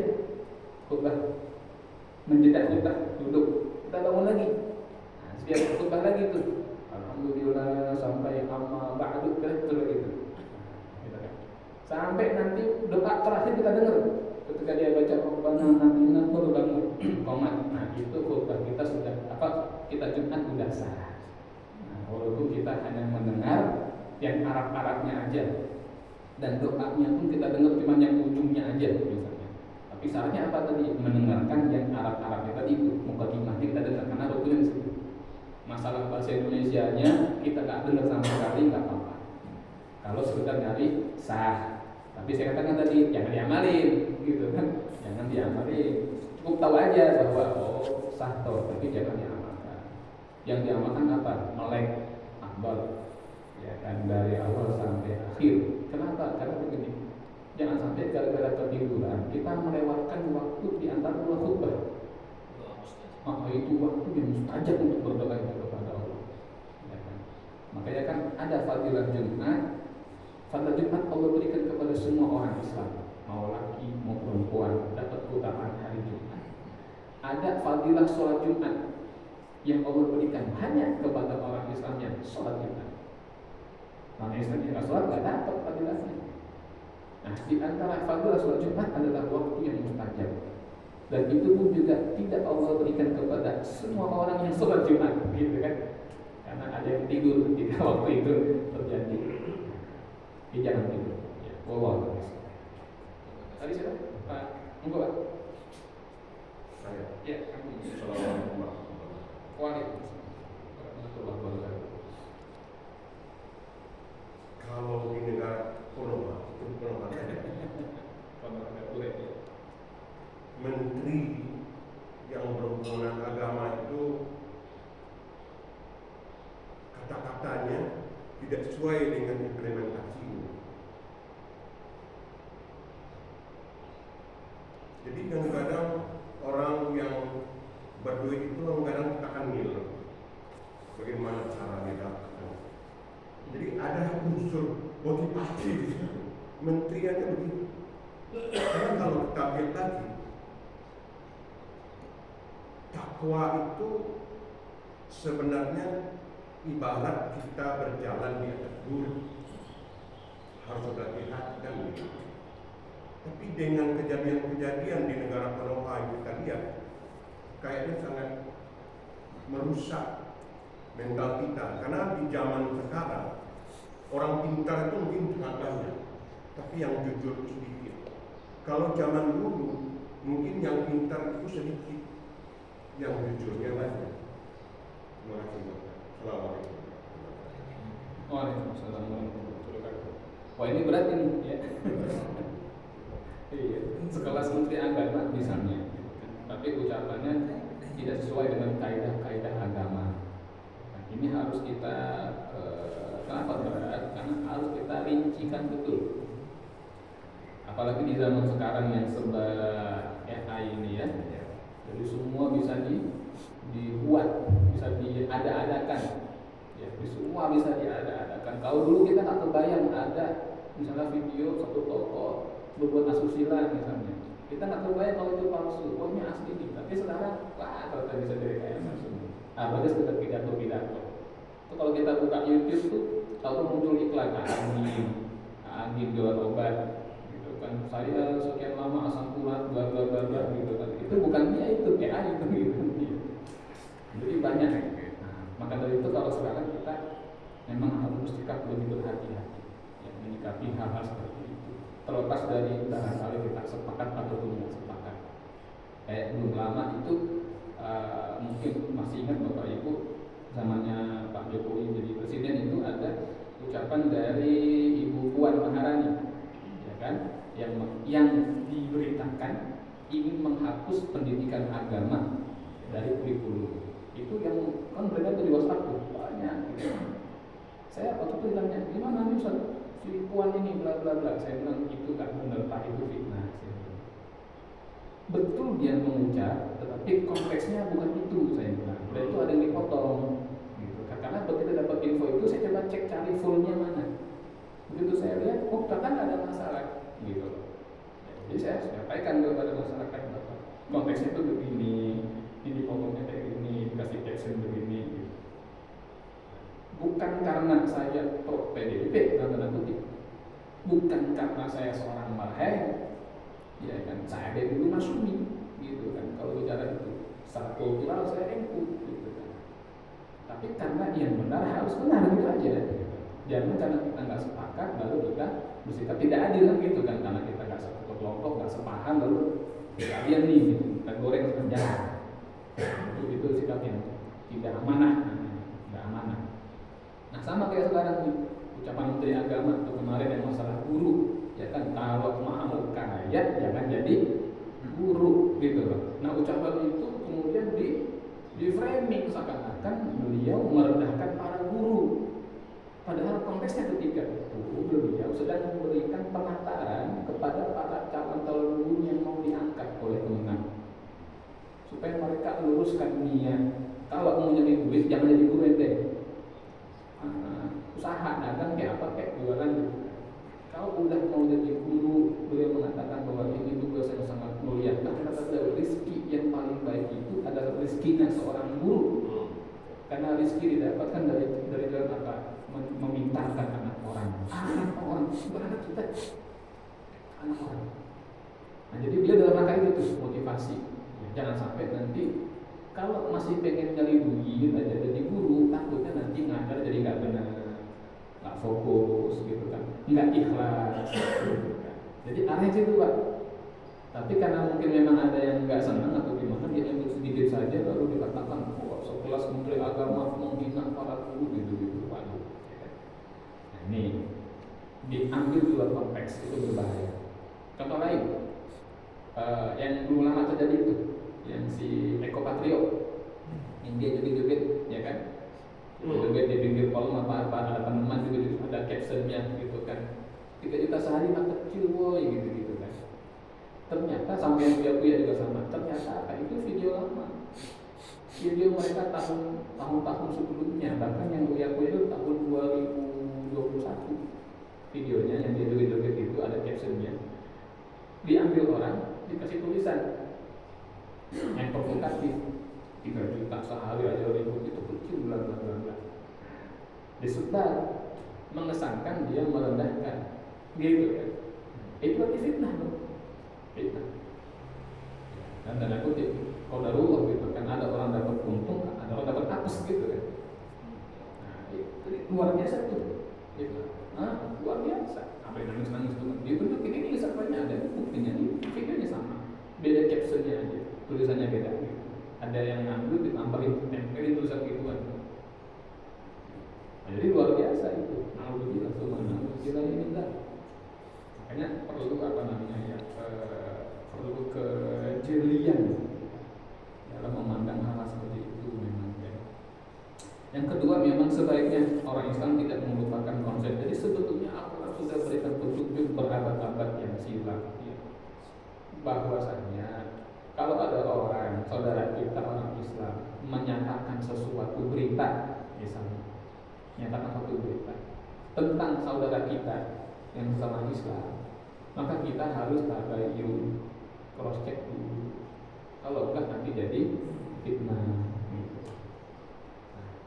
khutbah, menjeda khutbah, duduk, kita bangun lagi. Nah, biar khutbah lagi tuh, alhamdulillah sampai amma ba'du, gitu. Gitu kan. Sampai nanti doa terakhir kita dengar. Ketika dia baca Rabbana atina baru bangun qomat. Nah, itu khutbah kita sudah kita Jumat sudah sah. Nah, walaupun kita hanya mendengar yang Arab-Arabnya aja dan doanya pun kita dengar cuma yang ujungnya aja misalnya. Tapi syaratnya apa tadi? Mendengarkan yang Arab-Arabnya tadi itu, mukadimahnya kita dengar karena rukunnya di situ. Masalah bahasa Indonesianya kita nggak dengar sama sekali nggak apa-apa. Kalau sekedar nyari sah. Tapi saya katakan tadi jangan diamalin, gitu kan? Jangan diamalin. Cukup tahu aja bahwa sah toh, tapi jangan diamalkan. Yang diamalkan apa? Melek, akbar, ya kan dari awal sampai akhir. Kenapa? Karena begini. Jangan sampai gara-gara ketiduran kita melewatkan waktu di antara dua khutbah. Itu waktu yang mustajab untuk berdoa kepada Allah. Ya kan? Makanya kan ada fadilah Jumat. Fadilah Jumat Allah berikan kepada semua orang Islam, mau laki mau perempuan, dapat keutamaan hari Jumat. Ada fadilah sholat Jumat yang Allah berikan hanya kepada orang Islam yang sholat Jumat. Orang Islam yang nggak sholat nggak dapat fadilahnya. Nah, di antara fadilah sholat Jumat adalah waktu yang mustajab. Dan itu pun juga tidak Allah berikan kepada semua orang yang sholat Jumat, gitu kan? Karena ada yang tidur ketika waktu itu terjadi. Jadi jangan tidur. Ya, wallahu a'lam. Tadi siapa? Pak, monggo Pak.
Saya.
Ya,
Assalamualaikum warahmatullahi
warahmatullahi wabarakatuh.
Kalau di negara Konoha, itu Konoha menteri yang berhubungan agama itu kata-katanya tidak sesuai dengan implementasinya. Jadi kadang-kadang orang yang berduit itu kadang-kadang kita akan nilai bagaimana cara dia dapatkan. Jadi ada unsur motivasi di situ. Menteri aja begitu. Karena kalau kita lihat lagi, takwa itu sebenarnya ibarat kita berjalan di atas gurun, harus berhati-hati kan gitu. Tapi dengan kejadian-kejadian di negara Konoha yang kita lihat, kayaknya sangat merusak mental kita. Karena di zaman sekarang orang pintar itu mungkin sangat banyak, tapi yang jujur itu sedikit. Kalau zaman dulu mungkin yang pintar itu sedikit, yang jujurnya banyak. Terima kasih. Assalamualaikum.
Waalaikumsalam warahmatullahi wabarakatuh. Wah, ini berat ini ya. Iya, sekelas menteri agama misalnya, tapi ucapannya tidak sesuai dengan kaidah-kaidah agama. Nah, ini harus kita kenapa berat? Karena harus kita rincikan betul. Apalagi di zaman sekarang yang serba AI ini ya. Jadi semua bisa dibuat, bisa diada-adakan. Ya, semua bisa diada-adakan. Kalau dulu kita nggak kebayang ada misalnya video satu tokoh berbuat asusila misalnya, kita nggak kebayang kalau itu palsu, oh ini asli nih. Tapi sekarang, wah ternyata bisa direkayasa semua. Apalagi sekedar pidato-pidato. Itu kalau kita buka YouTube tuh, tahu muncul iklan angin jual obat, gitu kan. Saya sekian lama asam urat, bla bla bla bla, gitu kan. Itu bukan dia, itu AI itu gitu. Jadi banyak. Nah, maka dari itu kalau sekarang kita memang harus bersikap lebih berhati-hati, ya, menyikapi hal-hal seperti itu. Terlepas dari barangkali kita sepakat atau tidak sepakat. Kayak belum lama itu mungkin masih ingat Bapak Ibu zamannya Pak Jokowi jadi presiden itu ada ucapan dari Ibu Puan Maharani, ya kan, yang diberitakan ingin menghapus pendidikan agama dari kurikulum. Itu yang kan mereka tuh di WhatsApp tuh banyak. Gitu. Saya waktu itu ditanya, gimana nih Ustaz? Si Puan ini bla bla bla. Saya bilang itu kan benar Pak, itu fitnah. Betul dia mengucap, tetapi konteksnya bukan itu, saya bilang. Dan itu ada yang dipotong. Gitu. Karena begitu dapat info itu, saya coba cek cari fullnya mana. Begitu saya lihat, oh bahkan ada masalah. Gitu. Jadi saya sampaikan kepada masyarakat bahwa konteksnya itu begini, ini potongnya kayak gini, dikasih caption begini. Gitu. Bukan karena saya pro PDIP dalam tanda kutip, bukan karena saya seorang marhai, ya kan, saya dari dulu masumi, gitu kan. Kalau bicara itu secara kultural saya NU, gitu kan. Tapi karena yang benar harus benar, gitu aja. Jangan karena kita nggak sepakat lalu kita bersikap tidak adil kan, gitu kan. Karena kita nggak satu kelompok, nggak sepaham lalu kalian nih kita goreng penjara. Itu sikap yang tidak amanah, nggak amanah. Nah sama kayak sekarang nih ucapan Menteri Agama itu kemarin yang masalah guru, ya kan, kalau mau kaya jangan jadi guru, gitu loh. Nah ucapan itu kemudian di framing seakan-akan beliau merendahkan para guru. Padahal konteksnya ketika itu beliau sedang memberikan penataran kepada para calon guru yang mau diangkat oleh Kemenang, supaya mereka luruskan niat. Kalau mau jadi duit jangan jadi guru ente. Usaha dagang kayak apa, kayak jualan gitu. Kalau udah mau jadi guru, beliau mengatakan bahwa ini tugas yang sangat mulia. Nah, kata rezeki yang paling baik itu adalah rezekinya seorang guru. Karena rezeki didapatkan dari dalam apa? Memintakan anak orang. Anak orang, bukan anak kita. Anak orang. Nah, jadi beliau dalam rangka itu tuh motivasi. Ya, jangan sampai nanti kalau masih pengen nyari duit aja jadi guru, takutnya nanti ngajar jadi nggak benar, nggak fokus, gitu kan, nggak ikhlas, gitu kan. Jadi aneh sih itu Pak. Tapi karena mungkin memang ada yang nggak senang atau gimana, dia ambil sedikit saja lalu dikatakan, oh sekelas Menteri Agama menghina para guru, gitu. Waduh. Nah ini diambil luar konteks itu berbahaya. Contoh lain, yang dulu lama terjadi itu, yang si Eko Patrio, yang dia joget-joget, ya kan, joget di pinggir kolom apa ada teman juga ada captionnya, gitu kan, 3 juta sehari mah kecil boy, gitu kan. Ternyata sampai yang kuya juga sama. Ternyata apa itu video lama, video mereka tahun sebelumnya, bahkan yang kuya itu tahun 2021 videonya yang dia joget-joget itu ada captionnya, diambil orang dikasih tulisan yang provokatif, 3 juta sehari aja ribut itu kecil, bla bla bla bla. Disebar mengesankan dia merendahkan, gitu kan. Itu lagi fitnah loh, fitnah. Dan tanda kutip qadarullah, gitu kan, ada orang dapat untung, ada orang dapat apes, gitu kan. Nah, itu luar biasa tuh, gitu. Luar biasa. Apa yang nangis tuh? Dia tunjukin ini servernya ada, buktinya ini, videonya sama, beda captionnya aja, tulisannya beda. Gitu. Ada yang ngambil ditambahin, tempelin tulisan gituan. Nah, jadi luar biasa itu. Alhamdulillah, alhamdulillah ini enggak. Makanya perlu apa namanya ya, perlu kejelian dalam memandang hal seperti itu memang. Ya. Yang kedua, memang sebaiknya orang Islam tidak melupakan konsep. Jadi sebetulnya Al-Quran sudah berikan petunjuk berabad-abad yang silam, ya. Bahwasanya kalau ada orang, saudara kita orang Islam menyatakan sesuatu berita, misalnya menyatakan suatu berita tentang saudara kita yang sesama Islam, maka kita harus tabayun, cross check dulu. Kalau enggak nanti jadi fitnah.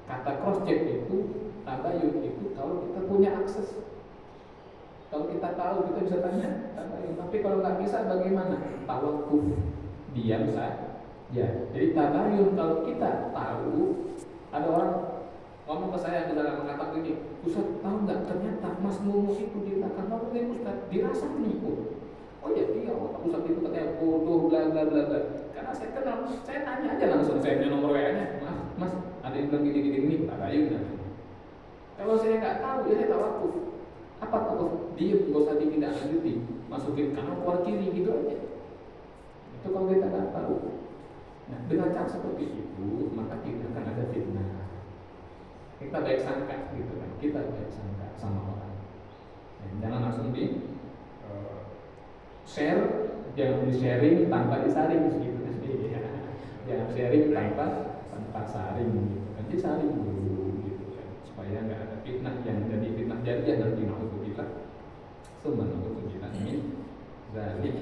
Kata cross check itu, tabayun itu kalau kita punya akses. Kalau kita tahu, kita bisa tanya tabayun. Tapi kalau nggak bisa bagaimana? Tawakuf, diam saja. Jadi tabayun kalau kita tahu, ada orang ngomong ke saya misalnya mengatakan ini, Ustaz tahu nggak ternyata Mas Mumu itu dikatakan apa nih Ustaz dirasa penipu. Oh ya iya, Ustaz itu katanya bodoh bla bla bla bla. Karena saya kenal, saya tanya aja langsung, saya punya nomor WA-nya, Mas ada yang bilang gini, tabayun namanya. Kalau saya nggak tahu, ya saya tawakuf. Apa tawakuf? Diam, nggak usah ditindaklanjuti, masukin kanan keluar kiri gitu aja. Itu kalau kita nggak tahu. Nah, dengan cara seperti itu, maka tidak akan ada fitnah. Kita baik sangka gitu kan, kita baik sangka sama orang. Nah, jangan langsung di share, jangan di sharing tanpa disaring gitu kan. Jangan sharing tanpa saring gitu kan. Disaring dulu gitu kan, supaya nggak ada fitnah yang jadi fitnah jadiah nanti naudzubillah. Subhanallah ini zalim.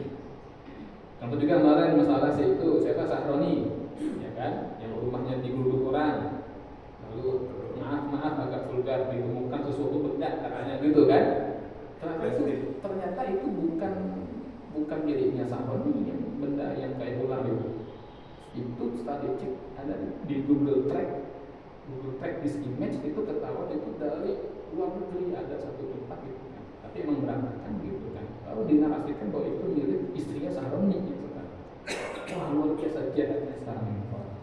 Contoh juga kemarin masalah itu siapa Sahroni, ya kan, yang rumahnya digeruduk orang, lalu maaf agak vulgar ditemukan sesuatu benda katanya gitu kan. Ternyata itu bukan miliknya Sahroni, yang benda yang kayak ular itu setelah dicek ada di Google Track this image itu ketahuan itu dari luar negeri, ada satu tempat gitu kan, tapi emang berantakan gitu kan. Lalu dinarasikan bahwa itu milik istrinya Sahroni gitu kan. Wah, luar biasa jahatnya sekarang ini orang.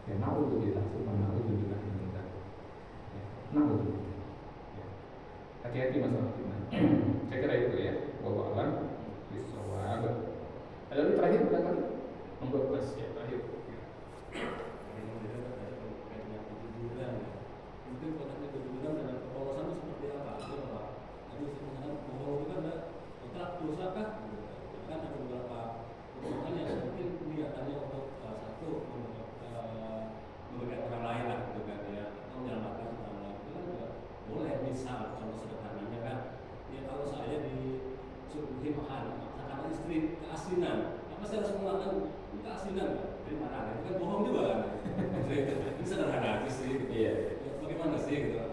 Ya naudzubillah, subhanallah. Naudzubillah. Hati-hati masalah fitnah. Saya kira itu ya, wallahu a'lam bishawab. Ada lagi terakhir barangkali? Monggo Mas ya terakhir.
Mungkin konteksnya kejujuran dan kepolosan itu seperti apa? Itu apa? Jadi sebenarnya bohong itu kan ada kontrak dosa kah? Kan ada beberapa hubungan yang mungkin niatannya untuk satu memberikan orang lain lah gitu kan ya, atau menyelamatkan orang lain itu kan juga boleh. Misal contoh sederhananya kan, ya kalau saya disuruhi makan katakan istri keasinan, apa saya harus mengatakan keasinan? Jadi mana? Itu kan bohong juga kan? Ini sederhana aja sih.
Iya.
Bagaimana sih gitu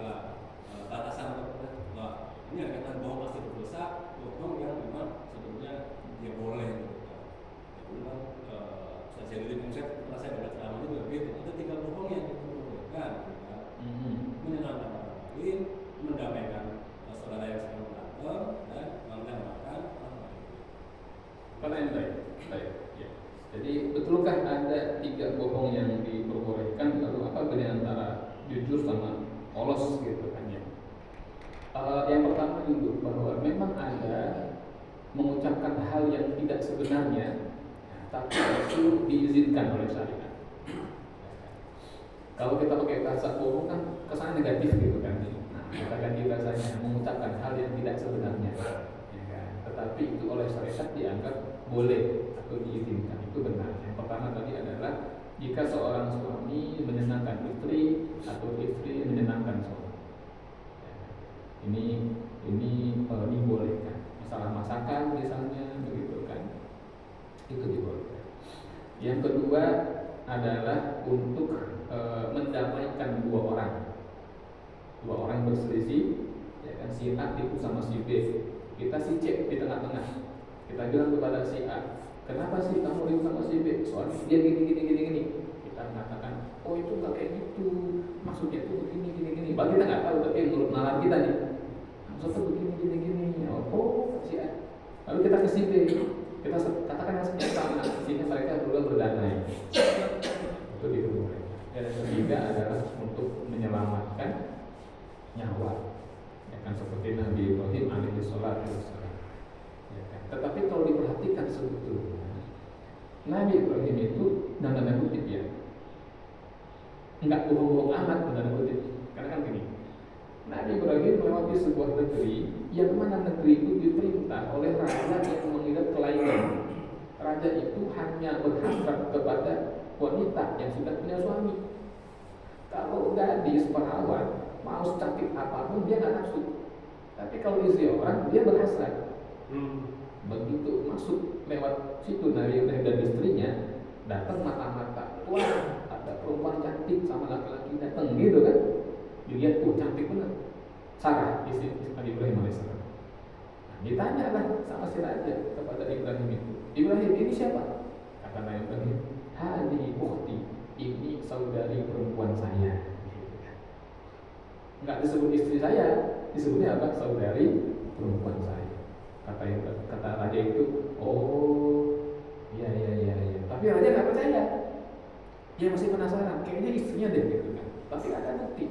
batasan bahwa ini ada kata bohong pasti berdosa, bohong yang memang sebetulnya dia boleh gitu. Kemudian saya jadi konsep setelah saya baca ceramah juga gitu, ada 3 bohong yang diperbolehkan, menyenangkan orang lain, mendamaikan saudara yang sedang berantem, dan menyelamatkan orang lain.
Pertanyaan baik. Ya. Jadi betulkah ada 3 bohong yang diperbolehkan? Lalu apa bedanya antara jujur sama polos gitu kan ya? Yang pertama dulu bahwa memang ada mengucapkan hal yang tidak sebenarnya, tapi itu diizinkan oleh syariat. Kalau kita pakai bahasa bohong kan kesannya negatif gitu kan. Nah, kita ganti bahasanya mengucapkan hal yang tidak sebenarnya, ya kan? Tetapi itu oleh syariat dianggap boleh atau diizinkan, itu benar. Yang pertama tadi adalah jika seorang suami menyenangkan istri atau istri menyenangkan suami, ini dibolehkan. Masalah masakan misalnya begitu kan, itu dibolehkan. Yang kedua adalah untuk mendamaikan dua orang berselisih, ya kan, si A itu sama si B, kita si C di tengah-tengah, kita bilang kepada si A, kenapa sih kamu ribut sama si B? Soalnya dia gini. Kita mengatakan, oh itu nggak kayak gitu, maksudnya itu begini. Bagi kita nggak tahu, tapi menurut nalar kita nih, maksudnya begini. Oh si A. Lalu kita ke si B, kita katakan yang sama, sehingga mereka berdua berdamai. Itu diperbolehkan. Dan yang ketiga adalah untuk menyelamatkan nyawa, ya kan, seperti Nabi Ibrahim alaihi salatu wassalam. Ya kan? Tetapi kalau diperhatikan sebetulnya Nabi Ibrahim itu dan tanda kutip ya, enggak bohong-bohong amat tanda kutip. Karena kan gini, Nabi Ibrahim melewati sebuah negeri yang mana negeri itu diperintah oleh raja yang mengidap kelainan. Raja itu hanya berhasrat kepada wanita yang sudah punya suami. Kalau gadis perawan mau cantik apapun dia nggak nafsu. Tapi kalau istri orang dia berhasrat. Begitu masuk lewat situ Nabi Ibrahim dan istrinya, datang mata-mata, wah ada perempuan cantik sama laki-laki datang gitu kan, dilihat cantik benar, Sarah istri Nabi Ibrahim alaihissalam. Nah, ditanyalah sama si raja kepada Ibrahim itu, Ibrahim ini siapa? Kata Nabi Ibrahim, hadihi ukhti, ini saudari perempuan saya. Enggak disebut istri saya, disebutnya apa? Saudari perempuan saya. Kata raja itu, oh iya. Tapi raja nggak percaya, dia masih penasaran, kayaknya istrinya deh gitu kan. Tapi ada bukti.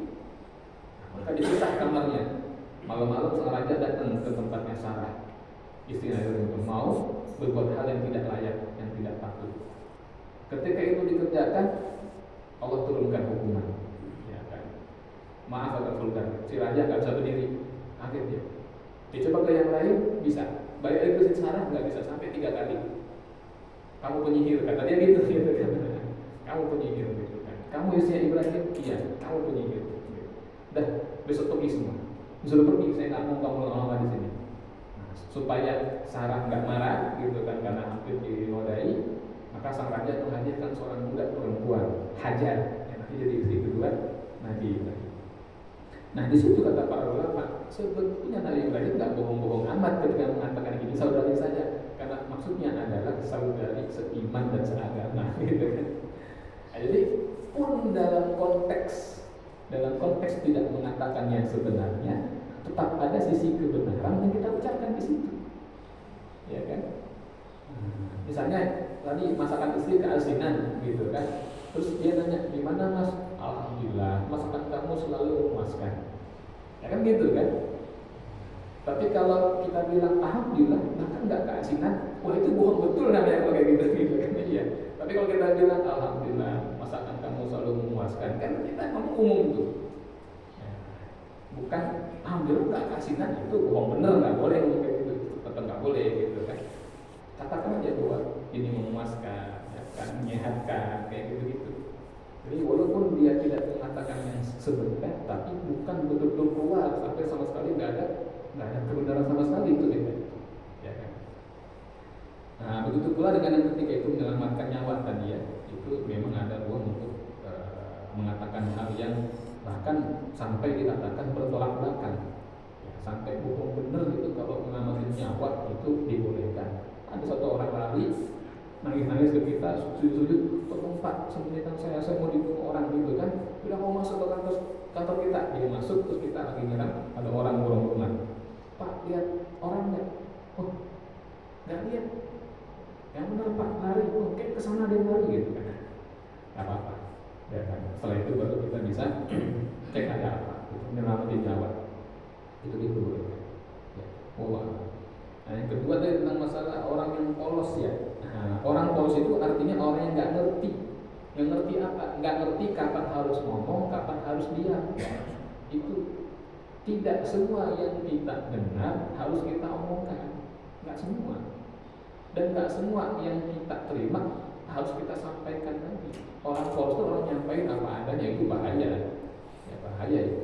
Maka dipisah kamarnya. Malam-malam sang raja datang ke tempatnya Sarah, istrinya itu mau berbuat hal yang tidak layak, yang tidak patut. Ketika itu dikerjakan, Allah turunkan hukuman. Ya kan? Maaf agak vulgar, si raja nggak bisa berdiri, kaget dia. Dicoba ke yang lain bisa, balik lagi ke Sarah nggak bisa sampai 3 kali. Kamu penyihir, kata dia gitu kan. Kamu penyihir gitu kan. Kamu istrinya Ibrahim, iya, kamu penyihir. Dah, besok pergi semua. Disuruh pergi, saya nggak mau kamu lama-lama di sini. Nah, supaya Sarah nggak marah gitu kan karena hampir dinodai, maka sang raja menghadirkan seorang budak perempuan, Hajar, yang nanti jadi istri kedua Nabi Ibrahim. Nah di situ kata para ulama, sebetulnya Nabi Ibrahim nggak bohong-bohong amat ketika mengatakan ini saudari saja, karena maksudnya adalah saudari seiman dan seagama, gitu kan. Nah, jadi pun dalam konteks tidak mengatakan yang sebenarnya, tetap ada sisi kebenaran yang kita ucapkan di situ, ya kan? Misalnya tadi masakan istri keasinan, gitu kan? Terus dia nanya, di mana mas? Alhamdulillah, masakan kamu selalu memuaskan. Ya kan gitu kan? Tapi kalau kita bilang alhamdulillah, bahkan nggak keasinan, wah itu bohong betul namanya kalau kayak gitu kan? Iya. Tapi kalau kita bilang alhamdulillah, masakan kamu selalu memuaskan, kan kita ngomong umum tuh. Ya. Bukan alhamdulillah nggak keasinan, itu bohong bener, nggak boleh ngomong kayak gitu, tetap nggak boleh gitu kan? Katakan aja bahwa ini memuaskan, ya kan, menyehatkan, kayak gitu-gitu. Jadi walaupun dia tidak mengatakan yang sebenarnya, tapi bukan betul-betul keluar sampai sama sekali nggak ada kebenaran sama sekali itu gitu, ya kan? Nah begitu pula dengan yang ketiga itu menyelamatkan nyawa tadi ya, itu memang ada ruang untuk mengatakan hal yang bahkan sampai dikatakan bertolak belakang, ya, sampai bohong bener itu kalau menyelamatkan nyawa itu dibolehkan. Ada satu orang lari nangis-nangis ke kita, sujud-sujud, tolong Pak, sembunyikan saya mau dibunuh orang gitu kan. Udah mau masuk ke kantor kita, dia masuk terus kita lagi nyerang, ada orang burung-burungan. Pak, lihat orangnya. Oh, nggak lihat. Yang benar Pak, lari. Oh, kayak kesana dia lari gitu kan. Gak apa-apa. Ya kan. Setelah itu baru kita bisa cek ada apa, menyelamatin nyawa. Itu boleh. Ya, Nah, yang kedua tadi tentang masalah orang yang polos ya. Nah, orang polos itu artinya orang yang nggak ngerti. Yang ngerti apa? Nggak ngerti kapan harus ngomong, kapan harus diam. Itu tidak semua yang kita dengar harus kita omongkan. Nggak semua. Dan nggak semua yang kita terima harus kita sampaikan lagi. Orang polos itu orang nyampain apa adanya, itu bahaya. Ya bahaya ya.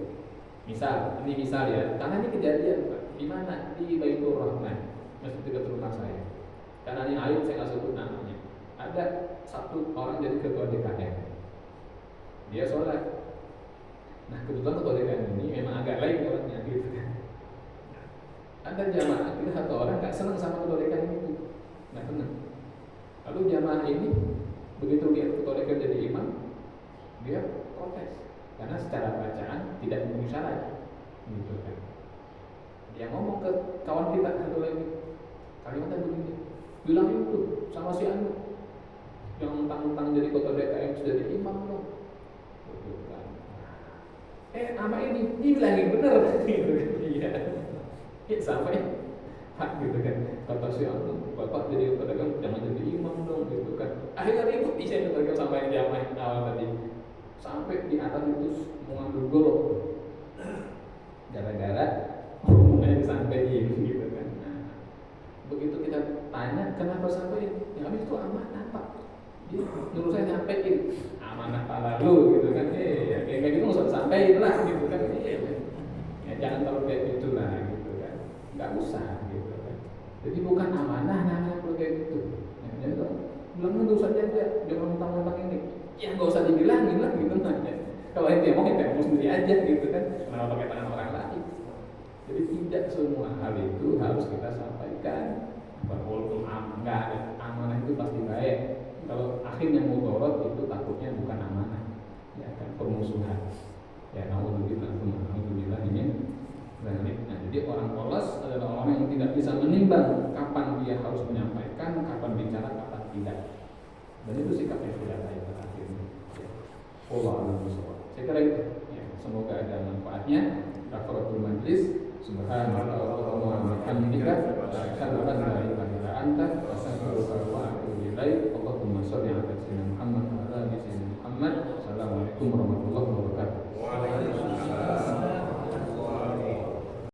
Misal ya, karena ini kejadian Pak. Di mana? Di Baitur Rahman. Masih dekat rumah saya. Karena ini aib saya nggak sebut namanya. Ada satu orang jadi ketua DKM. Dia sholat. Nah kebetulan ketua DKM ini memang agak lain orangnya gitu kan. Ada jamaah kita satu orang nggak senang sama ketua DKM itu, nggak senang. Lalu jamaah ini begitu lihat ketua DKM jadi imam, dia protes karena secara bacaan tidak memenuhi syarat, gitu kan. Dia ngomong ke kawan kita satu lagi, kalimatnya begini, bilang itu sama si Anu yang mentang-mentang jadi ketua DKM sudah jadi imam loh, gitu kan. Nama ini bilangin bener, gitu kan. Iya, ya sampai Pak gitu kan, kata si Anu, bapak jadi ketua DKM jangan jadi imam dong, gitu kan. Akhirnya ribut di sini ketua DKM sampai jamaah awal tadi, sampai di atas itu mau ngambil golok, gara-gara hubungannya disampaikan gitu kan. Nah, begitu kita tanya kenapa sampai ya habis itu amanah Pak, dia nyuruh saya nyampein amanah Pak lalu gitu kan. Ya kayak gitu nggak usah disampaikan lah gitu kan. Ya jangan terlalu kayak gitu lah gitu kan, nggak usah gitu kan. Jadi bukan amanah namanya kalau kayak gitu. Ya, jadi bilang nggak usah aja, jangan mentang-mentang ini. Ya nggak usah dibilangin lah gitu kan. Kalau ente mau sendiri aja gitu kan, kenapa pakai tangan orang lain? Jadi tidak semua hal itu harus kita sampaikan. Walaupun nggak ada amanah itu pasti baik. Kalau akhirnya mudarat itu takutnya bukan amanah, ya kan, permusuhan. Ya naudzubillah ini. Nah, jadi orang polos adalah orang yang tidak bisa menimbang kapan dia harus menyampaikan, kapan bicara, kapan tidak. Dan itu sikap yang tidak baik pada akhirnya. Allah a'lam bishawab. Saya kira itu. Ya, semoga ada manfaatnya. Kafaratul majlis. Subhanallah.